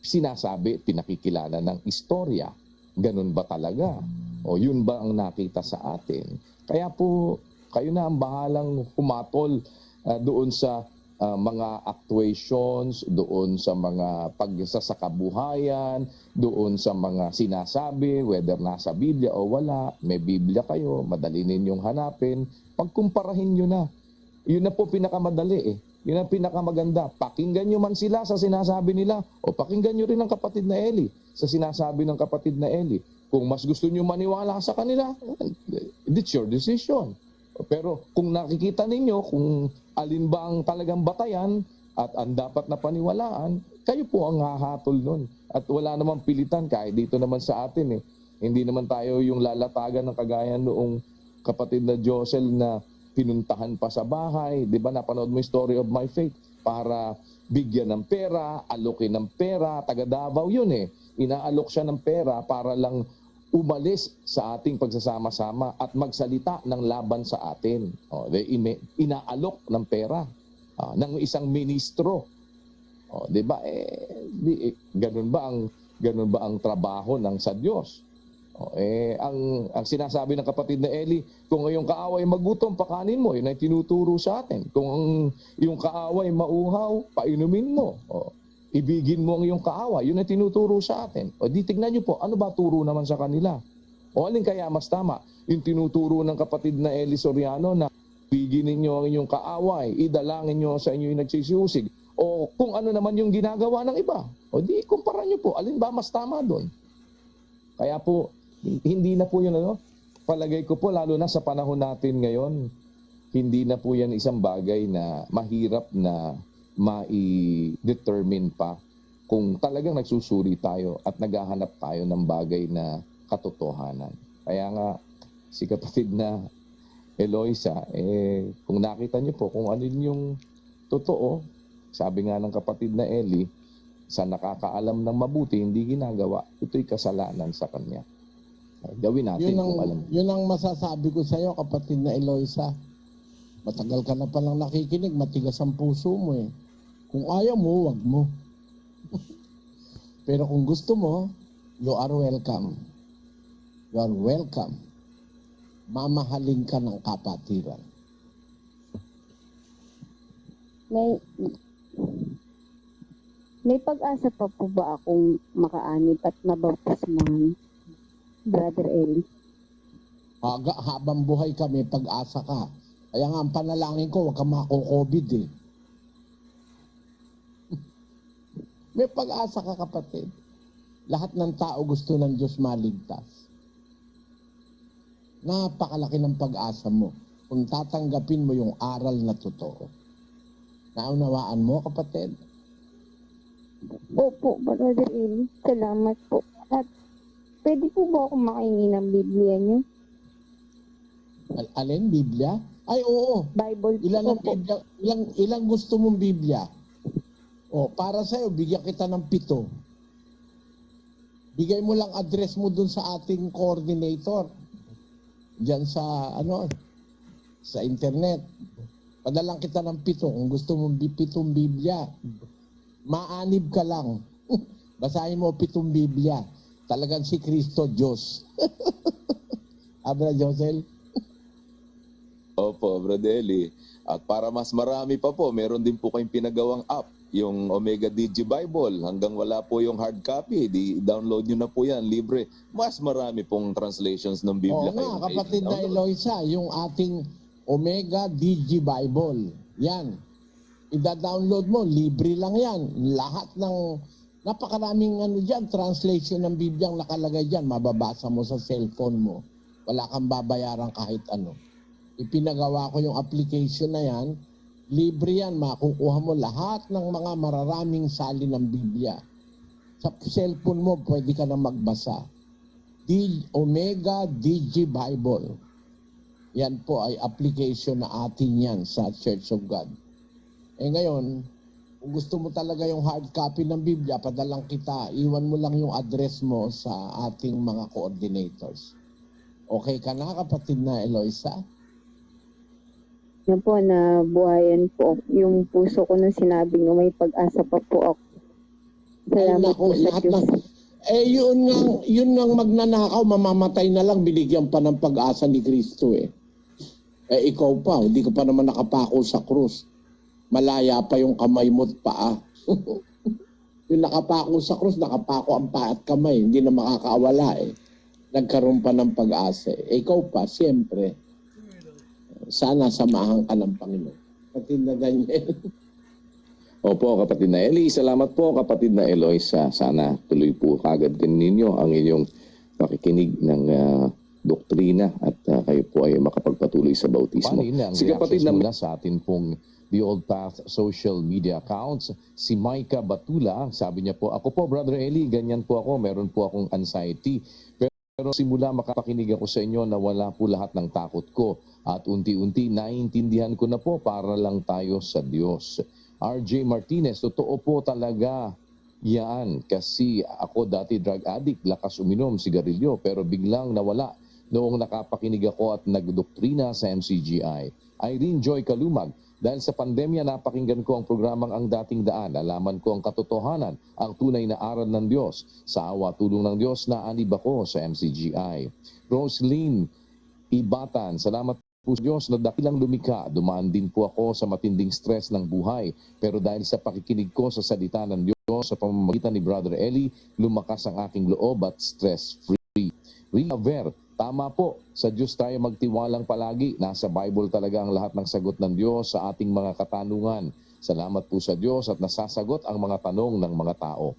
sinasabi, pinakikilala ng istorya. Ganun ba talaga? O yun ba ang nakita sa atin? Kaya po kayo na ang bahalang humatol doon sa mga actuations, doon sa mga pagsasakabuhayan, doon sa mga sinasabi, whether nasa Biblia o wala, may Biblia kayo, madali ninyong hanapin, pagkumparahin nyo na. Yun na po pinakamadali eh. Yun ang pinakamaganda. Pakinggan nyo man sila sa sinasabi nila o pakinggan nyo rin ang kapatid na Eli sa sinasabi ng kapatid na Eli. Kung mas gusto nyo maniwala sa kanila, it's your decision. Pero kung nakikita ninyo kung alin ba ang talagang batayan at ang dapat na paniwalaan, kayo po ang hahatol nun. At wala namang pilitan kahit dito naman sa atin eh. Hindi naman tayo yung lalatagan ng kagaya noong kapatid na Josel na pinuntahan pa sa bahay. Di ba napanood mo yung Story of My Faith? Para bigyan ng pera, alokin ng pera, taga Davao yun eh. Inaalok siya ng pera para lang umalis sa ating pagsasama-sama at magsalita ng laban sa atin. Inaalok ng pera ng isang ministro. Di ba? Ganun ba ang trabaho ng sa Diyos? Ang sinasabi ng kapatid na Eli, kung yung kaaway magutom, pakanin mo. Yun ay tinuturo sa atin. Kung yung kaaway mauhaw, painumin mo. Ibigin mo ang iyong kaaway. Yun ay tinuturo sa atin. Di tignan nyo po, ano ba turo naman sa kanila? Alin kaya mas tama? Yung tinuturo ng kapatid na Eli Soriano na ibigin ninyo ang inyong kaaway, idalangin nyo sa inyo yung nagsisiusig. O kung ano naman yung ginagawa ng iba. Di kumpara nyo po, alin ba mas tama doon? Kaya po, hindi na po yun palagay ko po lalo na sa panahon natin ngayon, hindi na po yan isang bagay na mahirap na mai-determine pa kung talagang nagsusuri tayo at naghahanap tayo ng bagay na katotohanan. Kaya nga, si kapatid na Eloisa, kung nakita niyo po kung ano yung totoo, sabi nga ng kapatid na Eli, sa nakakaalam ng mabuti, hindi ginagawa, ito'y kasalanan sa kanya. Gawin natin kung alam. Yun ang masasabi ko sa iyo, kapatid na Eloisa. Matagal ka na palang nakikinig, matigas ang puso mo eh. Kung ayaw mo, wag mo. Pero kung gusto mo, you are welcome. You are welcome. Mamahalin ka ng kapatiran. May pag-asa pa po ba akong makaanib at mabaptismuhan, Brother Eli? Habang buhay ka, may pag-asa ka. Kaya nga, ang panalangin ko, huwag ka mako-COVID eh. May pag-asa ka, kapatid. Lahat ng tao gusto ng Diyos maligtas. Napakalaki ng pag-asa mo kung tatanggapin mo yung aral na totoo. Naunawaan mo, kapatid? Opo, Brother Eli. Salamat po. At pwede po ba ako makahingi ng Biblia niyo? Alin, Biblia? Ay, oo. Bible Ilan ang po. Biblia? Ilang gusto mong Biblia? O, para sa'yo, bigyan kita ng 7. Bigay mo lang address mo dun sa ating coordinator. Diyan sa, sa internet. Padalang kita ng 7 kung gusto mong 7 Biblia. Maanib ka lang. Basahin mo 7 Biblia. Talagang si Kristo Diyos. Abra Josel? Opo, Brother Eli. At para mas marami pa po, meron din po kayong pinagawang app, yung Omega Digi Bible. Hanggang wala po yung hard copy, download nyo na po yan, libre. Mas marami pong translations ng Biblia. Oo nga, kapatid na Eloisa, yung ating Omega Digi Bible. Yan. Ida-download mo, libre lang yan. Lahat ng, napakaraming dyan, translation ng Biblia ang nakalagay dyan. Mababasa mo sa cellphone mo. Wala kang babayaran kahit ano. Ipinagawa ko yung application na yan. Libre yan, makukuha mo lahat ng mga mararaming salin ng Biblia. Sa cellphone mo, pwede ka na magbasa. Omega Digi Bible. Yan po ay application na atin yan sa Church of God. Eh ngayon, kung gusto mo talaga yung hard copy ng Biblia, padalang kita, iwan mo lang yung address mo sa ating mga coordinators. Okay ka na, kapatid na Eloisa? Na po, na buhayan po yung puso ko nung sinabi niyo may pag-asa pa po ako. Salamat po sa lahat Diyos. yun nga magnanakaw, mamamatay na lang, binigyan pa ng pag-asa ni Kristo eh. Eh ikaw pa, hindi ka pa naman nakapako sa krus. Malaya pa yung kamay mo at paa. Yung nakapako sa krus, nakapako ang paa at kamay, hindi na makakawala eh. Nagkaroon pa ng pag-asa eh. Ikaw pa, siyempre, sana samahan ka ng Panginoon. Kapatid na Daniel. Opo, kapatid na Eli. Salamat po, kapatid na Eloisa. Sana tuloy po kagad din ninyo ang inyong pakikinig ng doktrina at kayo po ay makapagpatuloy sa bautismo. Panin ang Si kapatid na mula sa atin pong The Old Path social media accounts. Si Micah Batula, sabi niya po, ako po, Brother Eli, ganyan po ako, meron po akong anxiety. Pero simula makapakinig ako sa inyo na wala po lahat ng takot ko at unti-unti naiintindihan ko na po para lang tayo sa Diyos. RJ Martinez, totoo po talaga yan kasi ako dati drug addict, lakas uminom, sigarilyo pero biglang nawala noong nakapakinig ako at nagdoktrina sa MCGI. Irene Joy Kalumag, dahil sa pandemya napakinggan ko ang programang Ang Dating Daan, nalaman ko ang katotohanan, ang tunay na aral ng Diyos. Sa awa tulong ng Diyos, naanib ako sa MCGI. Roslyn Ibatan, salamat po sa Diyos na dakilang lumikha. Dumaan din po ako sa matinding stress ng buhay. Pero dahil sa pakikinig ko sa salita ng Diyos sa pamamagitan ni Brother Eli, lumakas ang aking loob at stress-free. Rina Ver, tama po, sa Diyos tayo magtiwalang palagi. Nasa Bible talaga ang lahat ng sagot ng Diyos sa ating mga katanungan. Salamat po sa Diyos at nasasagot ang mga tanong ng mga tao.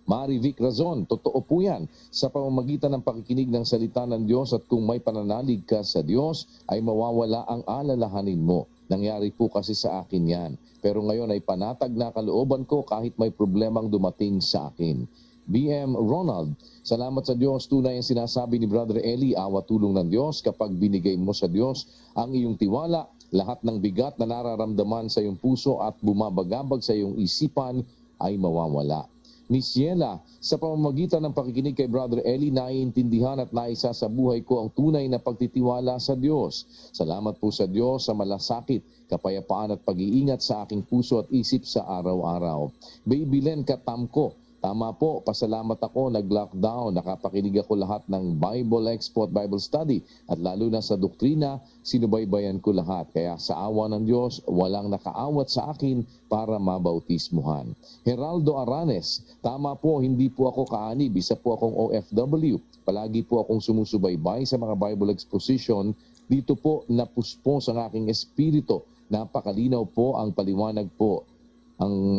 Mari Vic Razon, totoo po yan. Sa pamamagitan ng pakikinig ng salita ng Diyos at kung may pananalig ka sa Diyos, ay mawawala ang alalahanin mo. Nangyari po kasi sa akin yan. Pero ngayon ay panatag na kalooban ko kahit may problemang dumating sa akin. BM Ronald, salamat sa Diyos, tunay ang sinasabi ni Brother Eli, awa tulong ng Diyos kapag binigay mo sa Diyos ang iyong tiwala, lahat ng bigat na nararamdaman sa iyong puso at bumabagabag sa iyong isipan ay mawawala. Miss Yela, sa pamamagitan ng pakikinig kay Brother Eli, naiintindihan at naisa sa buhay ko ang tunay na pagtitiwala sa Diyos. Salamat po sa Diyos sa malasakit, kapayapaan at pag-iingat sa aking puso at isip sa araw-araw. Baby Len Katamko, Tama po, pasalamat ako, nag-lockdown, nakapakinig ako lahat ng Bible Expo at Bible Study at lalo na sa doktrina, sinubaybayan ko lahat. Kaya sa awa ng Diyos, walang nakaawat sa akin para mabautismuhan. Geraldo Aranes, tama po, hindi po ako kaanib, isa po akong OFW. Palagi po akong sumusubaybay sa mga Bible Exposition. Dito po napuspos ang aking espiritu. Napakalinaw po ang paliwanag po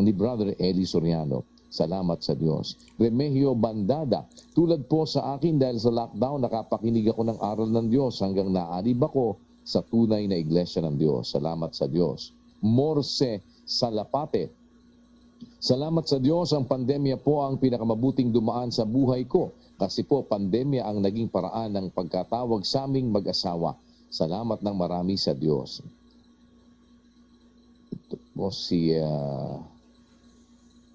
ni Brother Eli Soriano. Salamat sa Diyos. Remigio Bandada, tulad po sa akin dahil sa lockdown, nakapakinig ako ng aral ng Diyos hanggang naanib ako sa tunay na iglesia ng Diyos. Salamat sa Diyos. Morse Salapate, salamat sa Diyos, ang pandemya po ang pinakamabuting dumaan sa buhay ko kasi po pandemya ang naging paraan ng pagkatawag sa aming mag-asawa. Salamat ng marami sa Diyos. Ito po si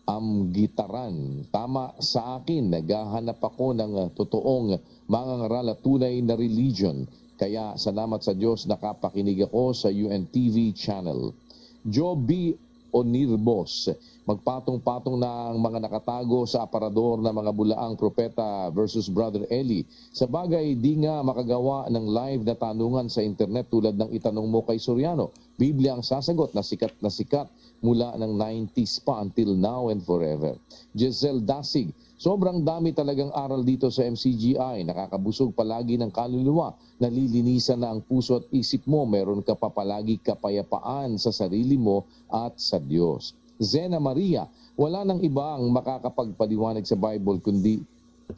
Amgitaran, tama sa akin, naghahanap ako ng totoong mangangaral at tunay na religion. Kaya salamat sa Diyos, nakapakinig ako sa UNTV channel. Joe B. Onirbos, magpatong-patong na ang mga nakatago sa aparador na mga bulaang propeta versus Brother Eli. Sa bagay, di nga makagawa ng live na tanungan sa internet tulad ng itanong mo kay Soriano. Biblia ang sasagot na sikat mula ng 90s pa until now and forever. Giselle Dasig, sobrang dami talagang aral dito sa MCGI. Nakakabusog palagi ng kaluluwa. Nalilinisan na ang puso at isip mo. Meron ka pa palagi kapayapaan sa sarili mo at sa Diyos. Zena Maria, wala nang iba ang makakapagpaliwanag sa Bible kundi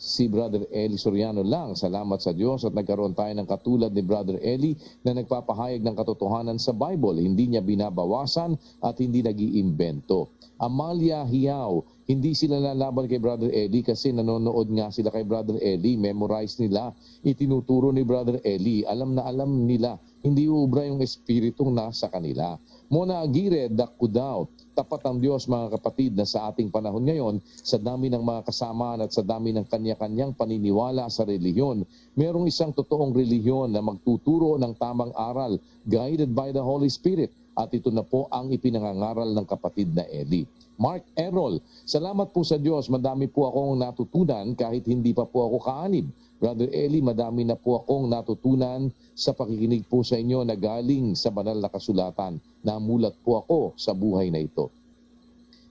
si Brother Eli Soriano lang. Salamat sa Diyos at nagkaroon tayo ng katulad ni Brother Eli na nagpapahayag ng katotohanan sa Bible. Hindi niya binabawasan at hindi nag-iimbento. Amalia Hiao, hindi sila lalaban kay Brother Eli kasi nanonood nga sila kay Brother Eli. Memorize nila, itinuturo ni Brother Eli. Alam na alam nila, hindi uubra yung espiritong nasa kanila. Mona Aguirre, Dakudao, tapat ang Diyos mga kapatid na sa ating panahon ngayon, sa dami ng mga kasamaan at sa dami ng kanya-kanyang paniniwala sa relihiyon, merong isang totoong relihiyon na magtuturo ng tamang aral, guided by the Holy Spirit. At ito na po ang ipinangangaral ng kapatid na Eli. Mark Errol, salamat po sa Diyos, madami po akong natutunan kahit hindi pa po ako kaanib. Brother Eli, madami na po akong natutunan sa pakikinig po sa inyo na galing sa banal na kasulatan. Namulat po ako sa buhay na ito.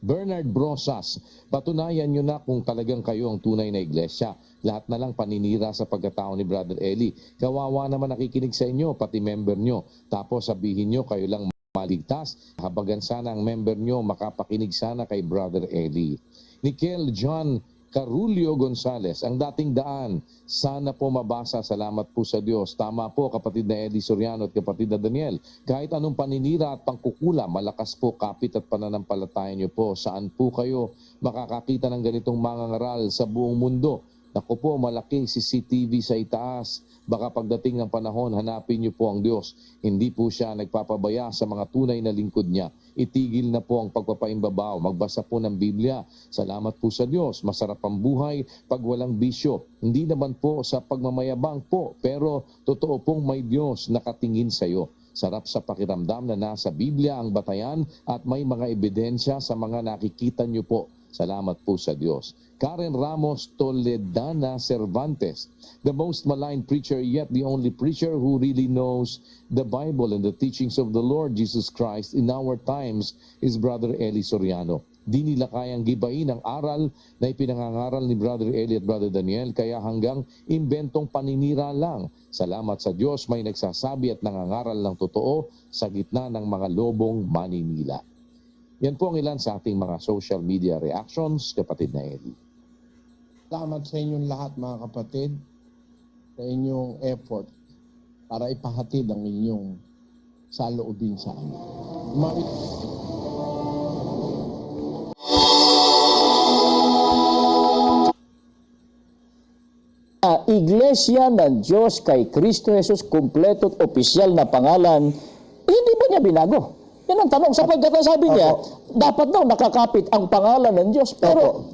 Bernard Brosas, patunayan nyo na kung talagang kayo ang tunay na iglesia. Lahat na lang paninira sa pagkatao ni Brother Eli. Kawawa naman nakikinig sa inyo, pati member nyo. Tapos sabihin nyo kayo lang maligtas. Habagan sana ang member nyo, makapakinig sana kay Brother Eli. Nikel John Carulio Gonzales, ang dating daan, sana po mabasa. Salamat po sa Diyos. Tama po kapatid na Eli Soriano at kapatid na Daniel. Kahit anong paninira at pangkukula, malakas po kapit at pananampalataya nyo po. Saan po kayo makakakita ng ganitong mangangaral sa buong mundo? Naku po, malaking CCTV sa itaas. Baka pagdating ng panahon, hanapin niyo po ang Diyos. Hindi po siya nagpapabaya sa mga tunay na lingkod niya. Itigil na po ang pagpapaimbabaw. Magbasa po ng Biblia. Salamat po sa Diyos. Masarap ang buhay pag walang bisyo. Hindi naman po sa pagmamayabang po, pero totoo pong may Diyos nakatingin sa iyo. Sarap sa pakiramdam na nasa Biblia ang batayan at may mga ebidensya sa mga nakikita niyo po. Salamat po sa Diyos. Karen Ramos Toledana Cervantes, the most maligned preacher yet the only preacher who really knows the Bible and the teachings of the Lord Jesus Christ in our times is Brother Eli Soriano. Di nila kayang gibain ang aral na ipinangangaral ni Brother Eli at Brother Daniel, kaya hanggang imbentong paninira lang. Salamat sa Diyos, may nagsasabi at nangangaral ng totoo sa gitna ng mga lobong maninila. Yan po ang ilan sa ating mga social media reactions, kapatid na Eli. Salamat sa inyong lahat mga kapatid sa inyong effort para ipahatid ang inyong saloobin sa amin. Iglesia ng Diyos kay Kristo Jesus, kumpleto at opisyal na pangalan, hindi ba niya binago? Yan ang tanong, sapagkat sabi niya, dapat daw nakakapit ang pangalan ng Diyos. Pero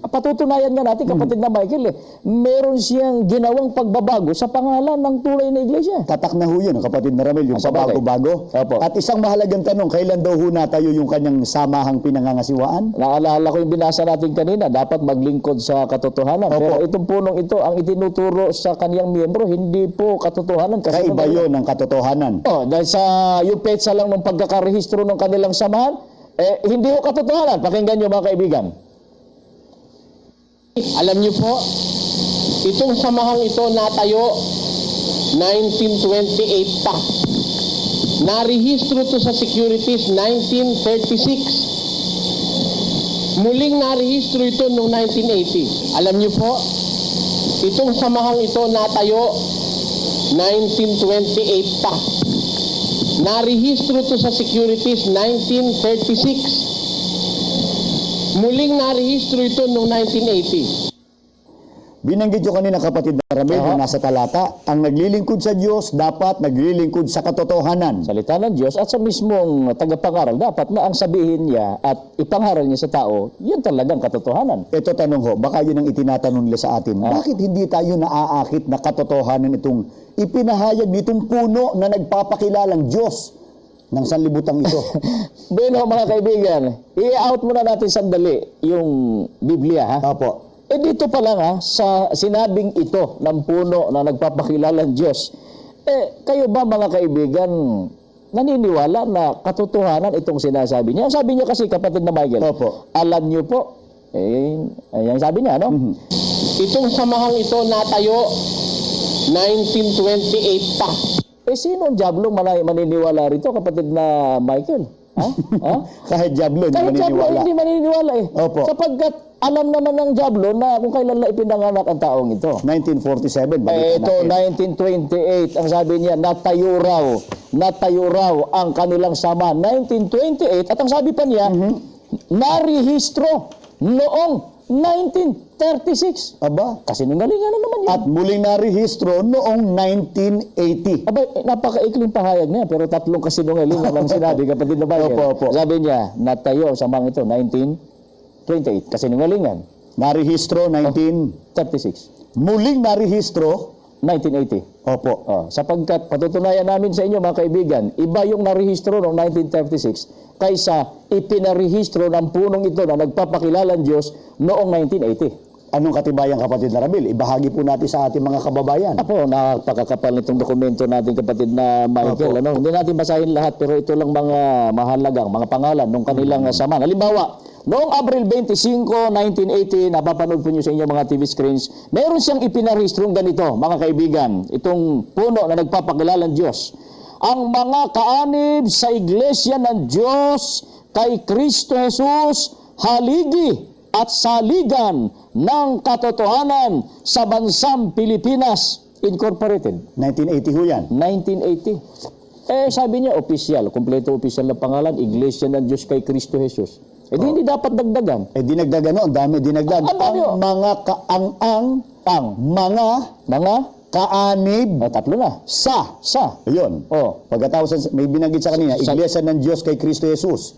patutunayan nga natin, kapatid na Michael, meron siyang ginawang pagbabago sa pangalan ng tunay na iglesia. Tatak na ho yun, kapatid na Ramil, yung Sa bagay. pabago-bago. Opo. At isang mahalagang tanong, kailan daw ho natayo yung kanyang samahang pinangangasiwaan? Naalala ko yung binasa natin kanina, dapat maglingkod sa katotohanan. Opo. Pero itong punong ito, ang itinuturo sa kaniyang miyembro, hindi po katotohanan. Kasi Kaiba yun ng katotohanan. dahil sa yung petsa lang ng pagkakarehistro ng kanilang samahan, hindi ko katotohanan. Pakinggan nyo mga kaibigan. Alam niyo po, itong samahang ito natayo 1928 pa. Narehistro to sa securities 1936. Muling narehistro ito noong 1980. Alam niyo po, itong samahang ito natayo 1928 pa. Narehistro to sa securities 1936. Muling narehistro ito noong 1980. Binanggit nyo kanina, kapatid na Ramil, yung nasa talata, ang naglilingkod sa Diyos dapat naglilingkod sa katotohanan. Salita ng Diyos at sa mismong tagapangaral, dapat na ang sabihin niya at ipangaral niya sa tao, yun talagang katotohanan. Ito tanong ho, baka yun ang itinatanong nila sa atin. Bakit hindi tayo naaakit na katotohanan itong ipinahayag nitong puno na nagpapakilalang Diyos ng sanlibutan ito? Bueno mga kaibigan, i-out muna natin sandali yung Biblia ha. Opo. Dito pa lang ha, sa sinabing ito ng puno na nagpapakilalang Diyos, kayo ba mga kaibigan, naniniwala na katotohanan itong sinasabi niya? Sabi niya kasi, kapatid na Michael, Opo. alam niyo po, ayan sabi niya, no? Itong samahang ito natayo 1928 pa. Sino ang diablo maniniwala rito, kapatid na Michael? Ha? Ha? Kahit Diablo, hindi Kahit diablo, maniniwala. hindi maniniwala Opo. Sapagkat alam naman ng diablo na kung kailan na ipinanganak ang taong ito. 1947, balik Ito, 1928, ang sabi niya, natayo raw ang kanilang sama. 1928, at ang sabi pa niya, narehistro noong 1936. Aba, Kasinungalingan na naman yun. at muling narehistro noong 1980. Aba, napakaikling pahayag niya, pero tatlong kasinungalingan ang sinabi, kapatid na Michael. Opo. Sabi niya, natayo ang samang ito, 1928, kasinungalingan. Narehistro 19... 36, Muling narehistro, 1980. opo. Sapagkat patutunayan namin sa inyo mga kaibigan, iba yung narehistro noong 1936 kaysa ipinarehistro ng punong ito na nagpapakilalang Diyos noong 1980. Anong katibayan, kapatid na Ramil? Ibahagi po natin sa ating mga kababayan. Apo, napakakapal nitong dokumento natin, kapatid na Michael. Opo. Hindi natin basahin lahat, pero ito lang mga mahalagang, mga pangalan ng kanilang sama. Halimbawa, noong Abril 25, 1980, napapanood po nyo sa inyong mga TV screens, meron siyang ipinarehistrong ganito, mga kaibigan, itong puno na nagpapakilalang Diyos. Ang mga kaanib sa Iglesia ng Diyos kay Kristo Jesus, haligi at saligan ng katotohanan sa bansang Pilipinas Incorporated. 1980 ho yan. 1980. Sabi niya, opisyal, kompleto opisyal na pangalan, Iglesia ng Diyos kay Kristo Jesus. Hindi dapat dagdagan. Dinagdag ano, ang dami dinagdag. Ang dami, Ang mga mga kaanib Tatlo na. sa. Ayun. Pagkatapos may binanggit sa kanina, Iglesia ng Diyos kay Kristo Jesus.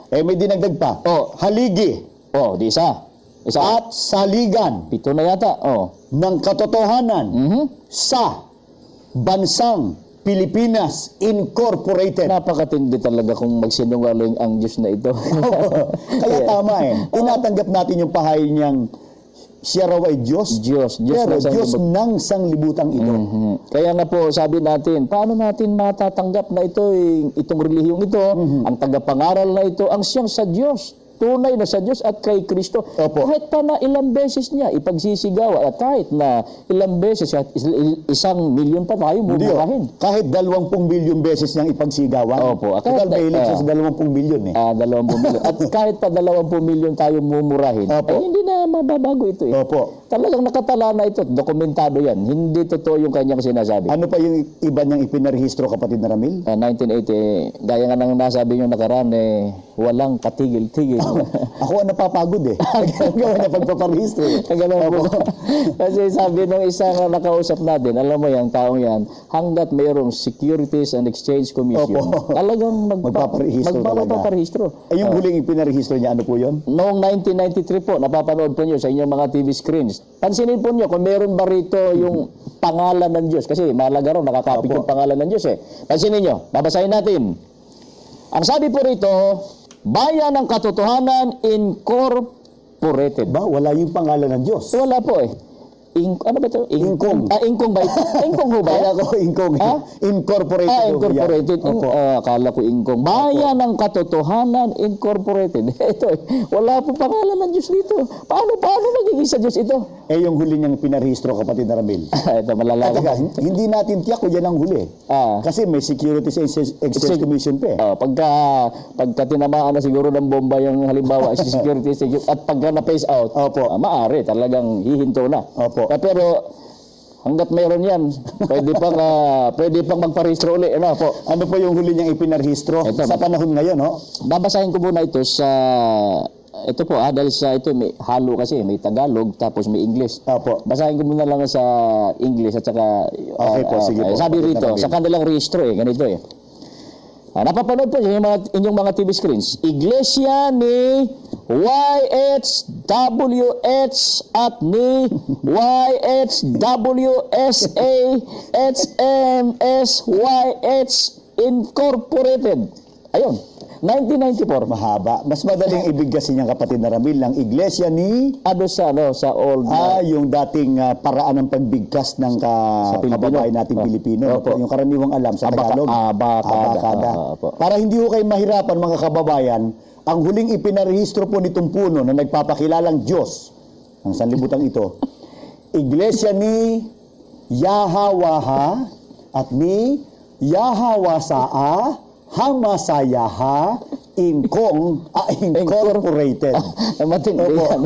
May dinagdag pa. Haligi Di isa. at saligan 7 na yata. ng katotohanan sa bansang Pilipinas Incorporated. Napakatindi talaga kung magsinungaling ang Diyos na ito. Kaya tama Tinatanggap natin yung pahay niyang siya raw ay Diyos. Pero ng Diyos sanglibutan. ng sanglibutang ito. Kaya nga po, sabi natin, paano natin matatanggap na ito, itong relihiyong ito, ang tagapangaral na ito, ang siyang sa Diyos, tunay na sa Diyos at kay Kristo. Opo. Kahit pa na ilang beses niya ipagsisigaw at kahit na ilang beses at 1 milyon pa tayo Hindi, mumurahin. kahit 20 bilyong beses niyang ipagsigawan. Opo. Total mahilig siya sa 20 bilyon 20 milyon. At kahit pa 20 milyon tayo mumurahin, Opo. hindi na mababago ito Opo. Talagang nakatala na ito. Dokumentado yan. Hindi totoo yung kanyang sinasabi. Ano pa yung iba niyang ipinarehistro, kapatid na Ramil? 1980, gaya nga ng nasabi nyo nakaraan, walang katigil-tigil. Ako ang napapagod eh. Gawa na pagpaparehistro eh. Ganun po. Kasi sabi nung isang nakausap natin, alam mo yan, taong yan, hanggat mayroong Securities and Exchange Commission, Opo. talagang Magpaparehistro talaga. magpaparehistro. Ay, yung huling ipinarehistro niya, ano po yun? Noong 1993 po, napapanood po nyo sa inyong mga TV screens. Pansinin po nyo kung meron ba rito yung pangalan ng Diyos. Kasi mahalaga rin, nakakapit yung pangalan ng Diyos eh. Pansinin nyo, babasahin natin. Ang sabi po rito, Bayan ng Katotohanan Incorporated. Ba, wala yung pangalan ng Diyos. Wala po eh. Ano ba ito? Ingkong. Ingkong ba ito? Ingkong ho ba? Kaya ko Ingkong. Ha? Incorporated. ho yan. Incorporated. Opo. Akala ko Ingkong. Bayan ng Katotohanan Incorporated. Ito eh. Wala po pangalan ng Diyos dito. Paano magiging sa Diyos ito? Eh, yung huli niyang pinarehistro, kapatid na Ramil. Ito, malalaman. Teka, hindi natin tiyak kung yan ang huli. Ah. Kasi may Securities and Exchange Commission pa eh. Pagka tinamaan na siguro ng bomba yung halimbawa security at pagka na-phase out, Opo. maaari talagang hihinto na. Opo. Pero hanggat mayroon yan, pwede pang magparehistro uli. Ano po yung huli niyang ipinarehistro Ito, sa panahon ngayon, no? Babasahin ko muna ito sa ito po dahil sa ito may halo kasi, may Tagalog tapos may English. Opo. Basahin ko muna lang sa English at saka Okay po, sige po. sabi rito sa kanilang rehistro ganito eh. Napapanood po inyong mga TV screens. Iglesia ni YHWH at ni YHWSAHMSYH Incorporated. Ayun, 1994. Mahaba. Mas madaling ibigkasin niyang kapatid na Ramil ng iglesia ni Sa old yung dating paraan ng pagbigkas ng Pilipino. kababayan nating Pilipino. Opo. Yung karaniwang alam sa Tagalog. Abakada. Opo. Para hindi ko kayo mahirapan mga kababayan, ang huling ipinarehistro po nitong puno na nagpapakilalang Diyos, ang sanlibutan ito, iglesia ni Yahawaha at ni Yahawasaa Hamasayaha Incorporated. Matindi Opo. yan.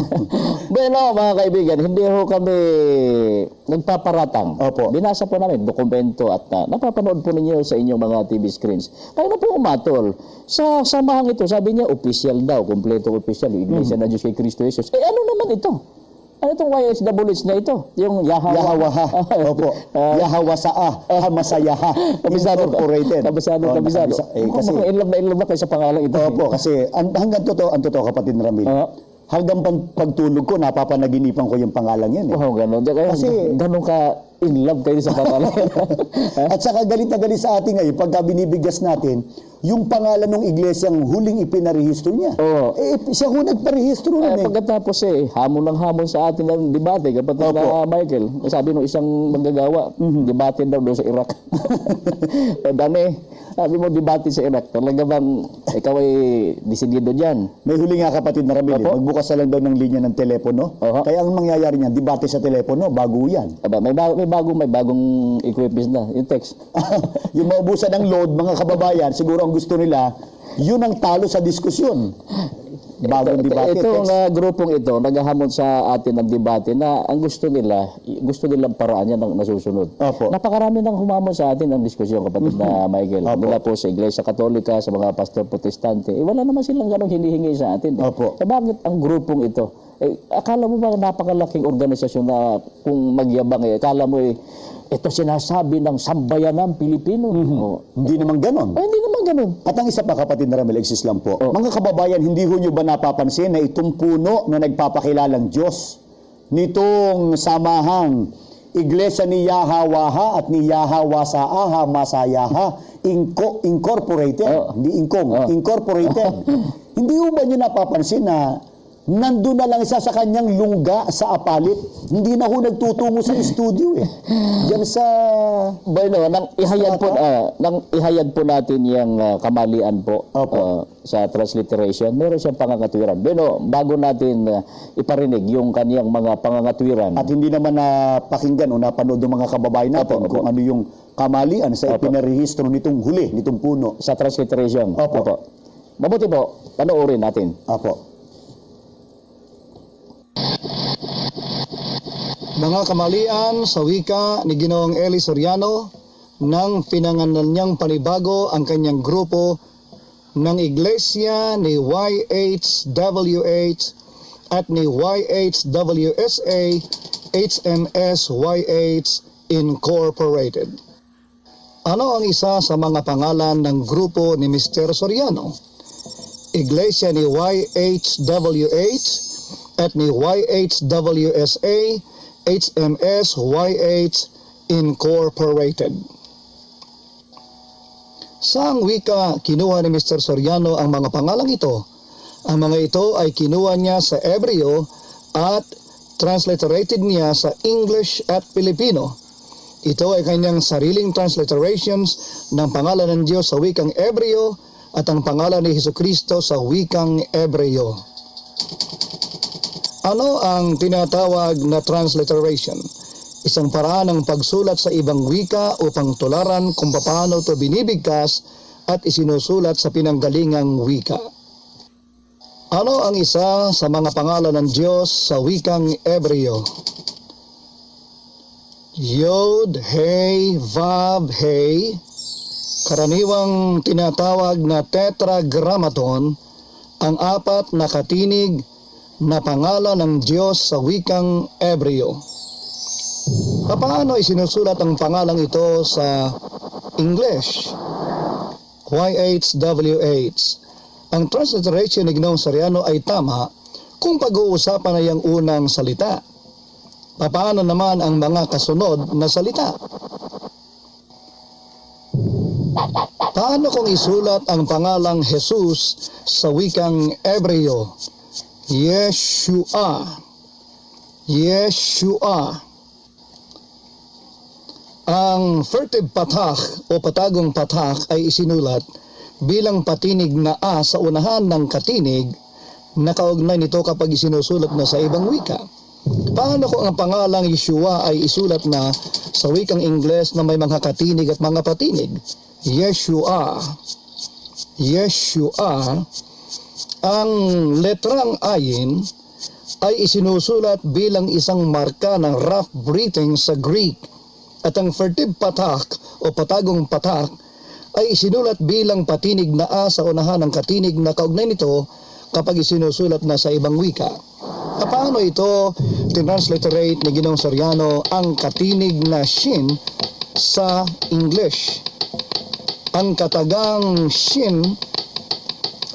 Bueno, mga kaibigan, hindi ho kami nagpaparatang. Opo. Binasa po namin dokumento at napapanood po ninyo sa inyong mga TV screens. Kaya na po umatol. Sa samahang ito, sabi niya, official daw, kompleto official, yung Iglesia na Diyos kay Kristo Jesus. Ano naman ito? Ano itong YHWH na ito? Yung Yahawaha. Opo. Yahawasaa Hamasayaha Incorporated. Kabisado. Kasi in love na kayo sa pangalan ito. Opo, kasi hanggang ang totoo kapatid na Ramil. Hanggang pagtulog ko, napapanaginipan ko yung pangalan yan eh. Oh, gano'n. Kasi- Gano'n ka in love kayo sa pangalan. At saka galit na galit sa atin ngayon, pagka binibigkas natin, yung pangalan ng iglesyang huling ipinarehistro niya. Oo. Siya ho nagparehistro nun eh. Pagkatapos hamon ng hamon sa atin ng debate, kapatid na Michael, sabi nung isang manggagawa, debate daw doon sa Iraq. Sabi mo, debate sa Iraq, talaga bang ikaw ay disidido dyan? May huli nga kapatid na Ramil, Opo. magbukas na lang daw ng linya ng telepono. Oho. Kaya ang mangyayari niyan, debate sa telepono, bago yan. May bagong equipment na, yung text. Yung maubusan ng load, mga kababayan, siguro ang gusto nila, yun ang talo sa diskusyon. Bagong debate. Itong text. grupong ito, naghahamon sa atin ng debate na ang gusto nilang paraan yan ang nasusunod. Opo. Napakarami nang humamon sa atin ang diskusyon, kapatid na Michael. Opo. Mula po sa Iglesia Katolika, sa mga pastor protestante. Wala naman silang ganong hinihingi sa atin. Opo. Bakit ang grupong ito? Akala mo ba napakalaking organisasyon na kung magyabang akala mo ito sinasabi ng sambayanang Pilipino. Hindi naman ganon. Hindi naman ganun. At ang isa pa kapatid na Ramil, exis lang po. Mga kababayan, hindi ho nyo ba napapansin na itong puno na nagpapakilalang Diyos, nitong samahang Iglesia ni Yahawaha at ni Yahawasaa Masayaha Incorporated, hindi Ingkong, Incorporated. Hindi ho ba nyo napapansin na nandun na lang isa sa kanyang lungga sa apalit. Hindi na ho nagtutungo sa studio eh. Diyan sa... Bueno, nang ihayag po natin yung kamalian po sa transliteration, meron siyang pangangatwiran. Bueno, bago natin iparinig yung kaniyang mga pangangatwiran. At hindi naman napakinggan o napanood ng mga kababayan natin kung ano yung kamalian sa ipinarehistro nitong huli, nitong puno. Sa transliteration. Opo. Mabuti po, panoorin natin. Apo. Mga kamalian sa wika ni Ginoong Eli Soriano nang pinangalan niyang panibago ang kanyang grupo ng Iglesia ni YHWH at ni YHWSA HMSYH Incorporated. Ano ang isa sa mga pangalan ng grupo ni Mr. Soriano? Iglesia ni YHWH at ni YHWSA HMSYH Incorporated. Saang wika kinuha ni Mr. Soriano ang mga pangalang ito? Ang mga ito ay kinuha niya sa Hebreo at transliterated niya sa English at Filipino. Ito ay kanyang sariling transliterations ng pangalan ng Diyos sa wikang Hebreo at ang pangalan ni Hesukristo sa wikang Hebreo. Ano ang tinatawag na transliteration? Isang paraan ng pagsulat sa ibang wika upang tularan kung paano ito binibigkas at isinusulat sa pinanggalingang wika. Ano ang isa sa mga pangalan ng Diyos sa wikang Hebreo? Yod, Hey, Vav, Hey, karaniwang tinatawag na tetragrammaton, ang apat na katinig na pangalan ng Diyos sa wikang Hebreo. Paano isinusulat ang pangalang ito sa English? YHWH. Ang transliteration ni Ginoong Soriano ay tama kung pag-uusapan ay ang unang salita. Paano naman ang mga kasunod na salita? Paano kung isulat ang pangalang Jesus sa wikang Hebreo? Yeshua. Yeshua. Ang furtive pathak o patagong pathak ay isinulat bilang patinig na A sa unahan ng katinig na kaugnay nito kapag isinusulat na sa ibang wika. Paano kung ang pangalang Yeshua ay isulat na sa wikang Ingles na may mga katinig at mga patinig? Yeshua. Yeshua. Ang letrang ayin ay isinusulat bilang isang marka ng rough breathing sa Greek. At ang furtive pathak o patagong pathak ay isinulat bilang patinig na A sa unahan ng katinig na kaugnay nito kapag isinusulat na sa ibang wika. Paano ito tinransliterate ni Ginoong Soriano ang katinig na Shin sa English? Ang katagang Shin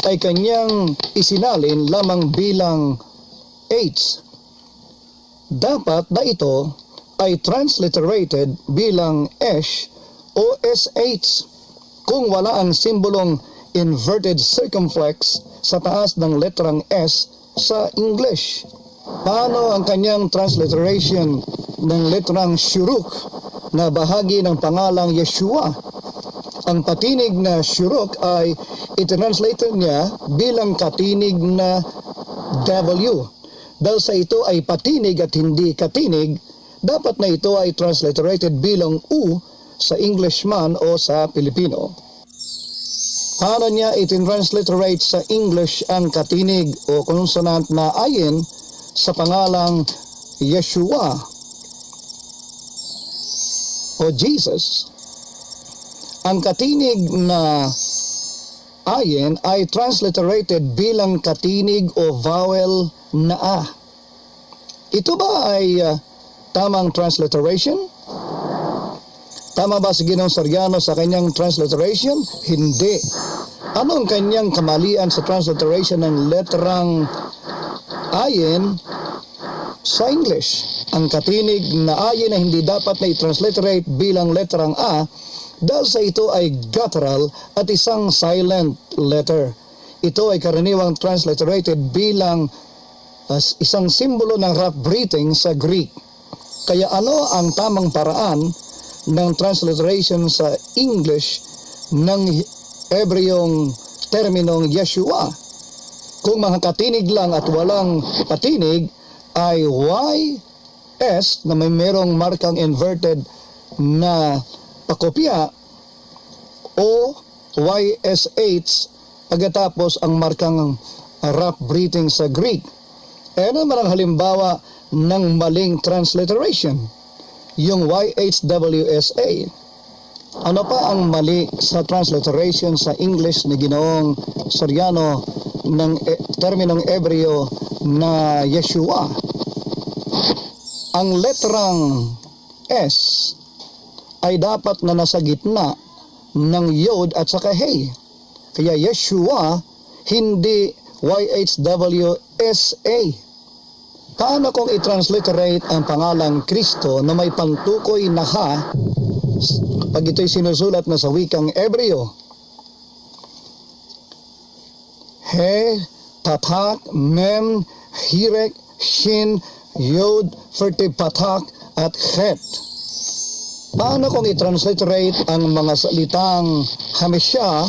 ay kanyang isinalin lamang bilang H. Dapat na ito ay transliterated bilang Esh o SH kung wala ang simbolong inverted circumflex sa taas ng letrang S sa English. Paano ang kanyang transliteration ng letrang Shuruk na bahagi ng pangalang Yeshua? Ang patinig na Shuruk ay itranslate niya bilang katinig na W. Dahil sa ito ay patinig at hindi katinig, dapat na ito ay transliterated bilang U sa Englishman o sa Pilipino. Paano niya itinransliterate sa English ang katinig o consonant na ayin sa pangalang Yeshua o Jesus? Ang katinig na ayin ay transliterated bilang katinig o vowel na A. Ito ba ay tamang transliteration? Tama ba si Ginoong Soriano sa kanyang transliteration? Hindi. Ano ang kanyang kamalian sa transliteration ng letrang ayin sa English? Ang katinig na ayin na hindi dapat na i-transliterate bilang letrang A dahil sa ito ay guttural at isang silent letter. Ito ay karaniwang transliterated bilang isang simbolo ng rough breathing sa Greek. Kaya ano ang tamang paraan ng transliteration sa English ng Hebreong terminong Yeshua? Kung mga katinig lang at walang patinig ay YS na may merong markang inverted na pakopya o YSH pagkatapos ang markang rough breathing sa Greek. naman ang halimbawa ng maling transliteration, yung YHWSA. Ano pa ang mali sa transliteration sa English ni Ginoong Soriano ng terminong Ebreo na Yeshua? Ang letrang S ay dapat na nasa gitna ng Yod at saka Hey. Kaya Yeshua, hindi YHWSA. Paano kung i-transliterate ang pangalang Kristo na may pantukoy na ha pag ito'y sinusulat na sa wikang Ebreo? He, Patak, Mem, Hirek, Shin, Yod, Patak, at Het. Paano kung i-transliterate ang mga salitang Hameshah,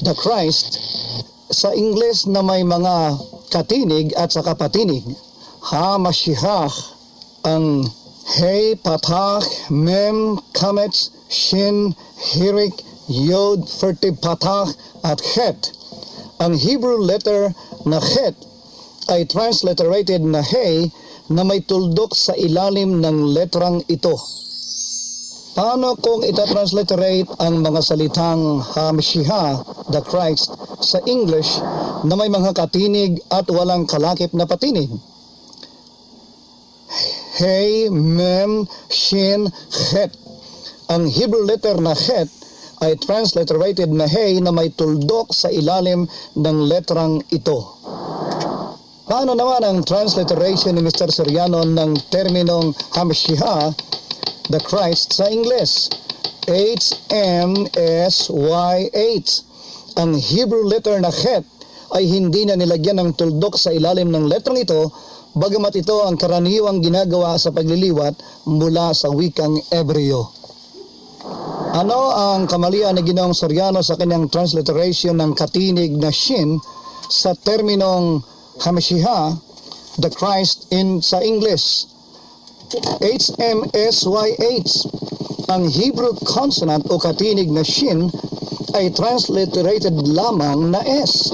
the Christ, sa English na may mga katinig at saka patinig? Ha-Mashiach, ang He, Patach, Mem, Kametz, Shin, Hirik, Yod, Patach, at Het. Ang Hebrew letter na Het ay transliterated na He na may tuldok sa ilalim ng letrang ito. Paano kung ita-transliterate ang mga salitang Ha-Mashiach, the Christ, sa English na may mga katinig at walang kalakip na patinig? He, Mem, Shin, Het. Ang Hebrew letter na Het ay transliterated na He na may tuldok sa ilalim ng letrang ito. Paano naman ang transliteration ni Mr. Soriano ng terminong Ha-Mashiach, the Christ, sa English? HMSYH. Ang Hebrew letter na Het ay hindi na nilagyan ng tuldok sa ilalim ng letrang ito, bagamat ito ang karaniwang ginagawa sa pagliliwat mula sa wikang Ebreo. Ano ang kamalian ni Ginoong Soriano sa kanyang transliteration ng katinig na Shin sa terminong Ha-Mashiach, the Christ, sa English? HMSYH. Ang Hebrew consonant o katinig na Shin ay transliterated lamang na S.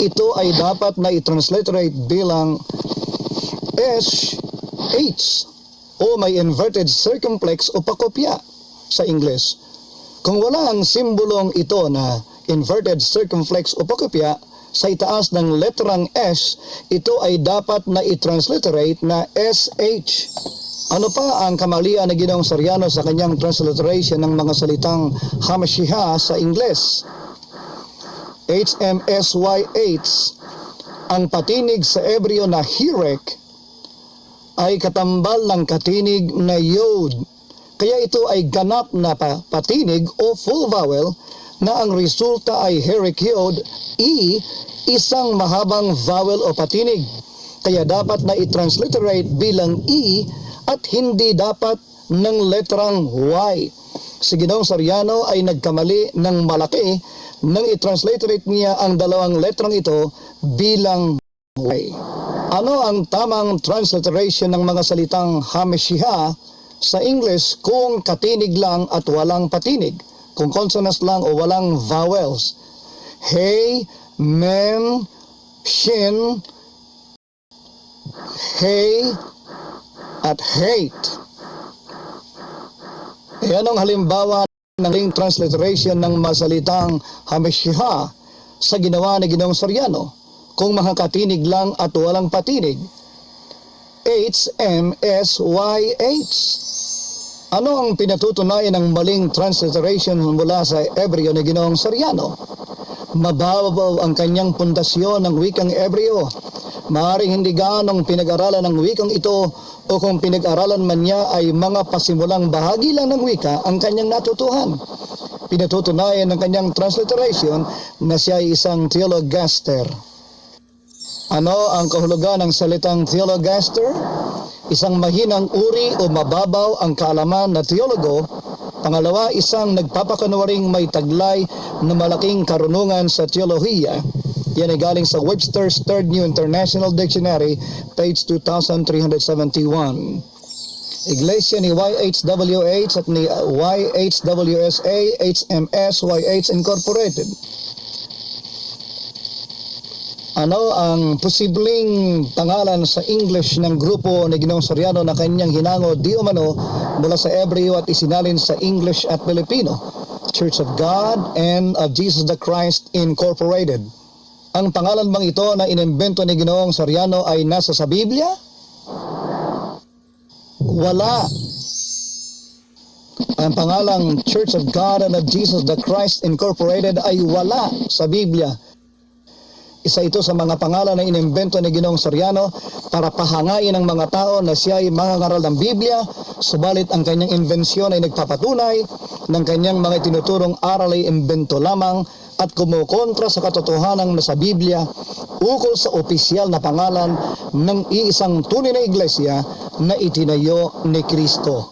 Ito ay dapat na i-transliterate bilang SH o may inverted circumflex o pakopya sa English. Kung wala ang simbolong ito na inverted circumflex o pakopya sa itaas ng letrang S, ito ay dapat na i-transliterate na SH. Ano pa ang kamalian ni Ginoong Soriano sa kanyang transliteration ng mga salitang Ha-Mashiach sa English? HMSYH. Ang patinig sa Ebreo na Hirek ay katambal ng katinig na Yod. Kaya ito ay ganap na patinig o full vowel na ang resulta ay Hirek Yod, isang mahabang vowel o patinig. Kaya dapat na i-transliterate bilang at hindi dapat ng letrang Y. Si Ginoong Soriano ay nagkamali ng malaki nang i-transliterate niya ang dalawang letrang ito bilang Y. Ano ang tamang transliteration ng mga salitang Ha-Mashiach sa English kung katinig lang at walang patinig? Kung consonants lang o walang vowels? He, Mem, Shin, He, at hate. Yan ang halimbawa ng transliteration ng masalitang Ha-Mashiach sa ginawa ni Ginoong Soriano. Kung makakatinig lang at walang patinig, HMSYH. Ano ang pinatutunayan ng maling transliteration mula sa Ebreo ni Ginoong Soriano? Mababaw ang kanyang pundasyon ng wikang Ebreo. Maaaring hindi gaanong pinag-aralan ng wikang ito, o kung pinag-aralan man niya ay mga pasimulang bahagi lang ng wika ang kanyang natutuhan. Pinatutunayan ng kanyang transliteration na siya ay isang theologaster. Ano ang kahulugan ng salitang theologaster? Isang mahinang uri o mababaw ang kaalaman na teologo. Pangalawa, isang nagpapakunwaring may taglay na malaking karunungan sa teolohiya. Yan ay galing sa Webster's Third New International Dictionary, page 2371. Iglesia ni YHWH at ni YHWSA, HMS, YH Incorporated. ang posibleng pangalan sa English ng grupo ni Ginoong Soriano na kanyang hinango di umano mula sa Hebreo at isinalin sa English at Filipino, Church of God and of Jesus the Christ Incorporated. Ang pangalan bang ito na inimbento ni Ginoong Soriano ay nasa sa Biblia? Wala. Ang pangalang Church of God and of Jesus the Christ Incorporated ay wala sa Biblia. Isa ito sa mga pangalan na inimbento ni Ginoong Soriano para pahangain ang mga tao na siya ay mangangaral ng Biblia, subalit ang kanyang imbensyon ay nagpapatunay ng kanyang mga tinuturong aral ay imbento lamang at kumukontra sa katotohanan na sa Biblia ukol sa opisyal na pangalan ng iisang tunay na iglesia na itinayo ni Kristo.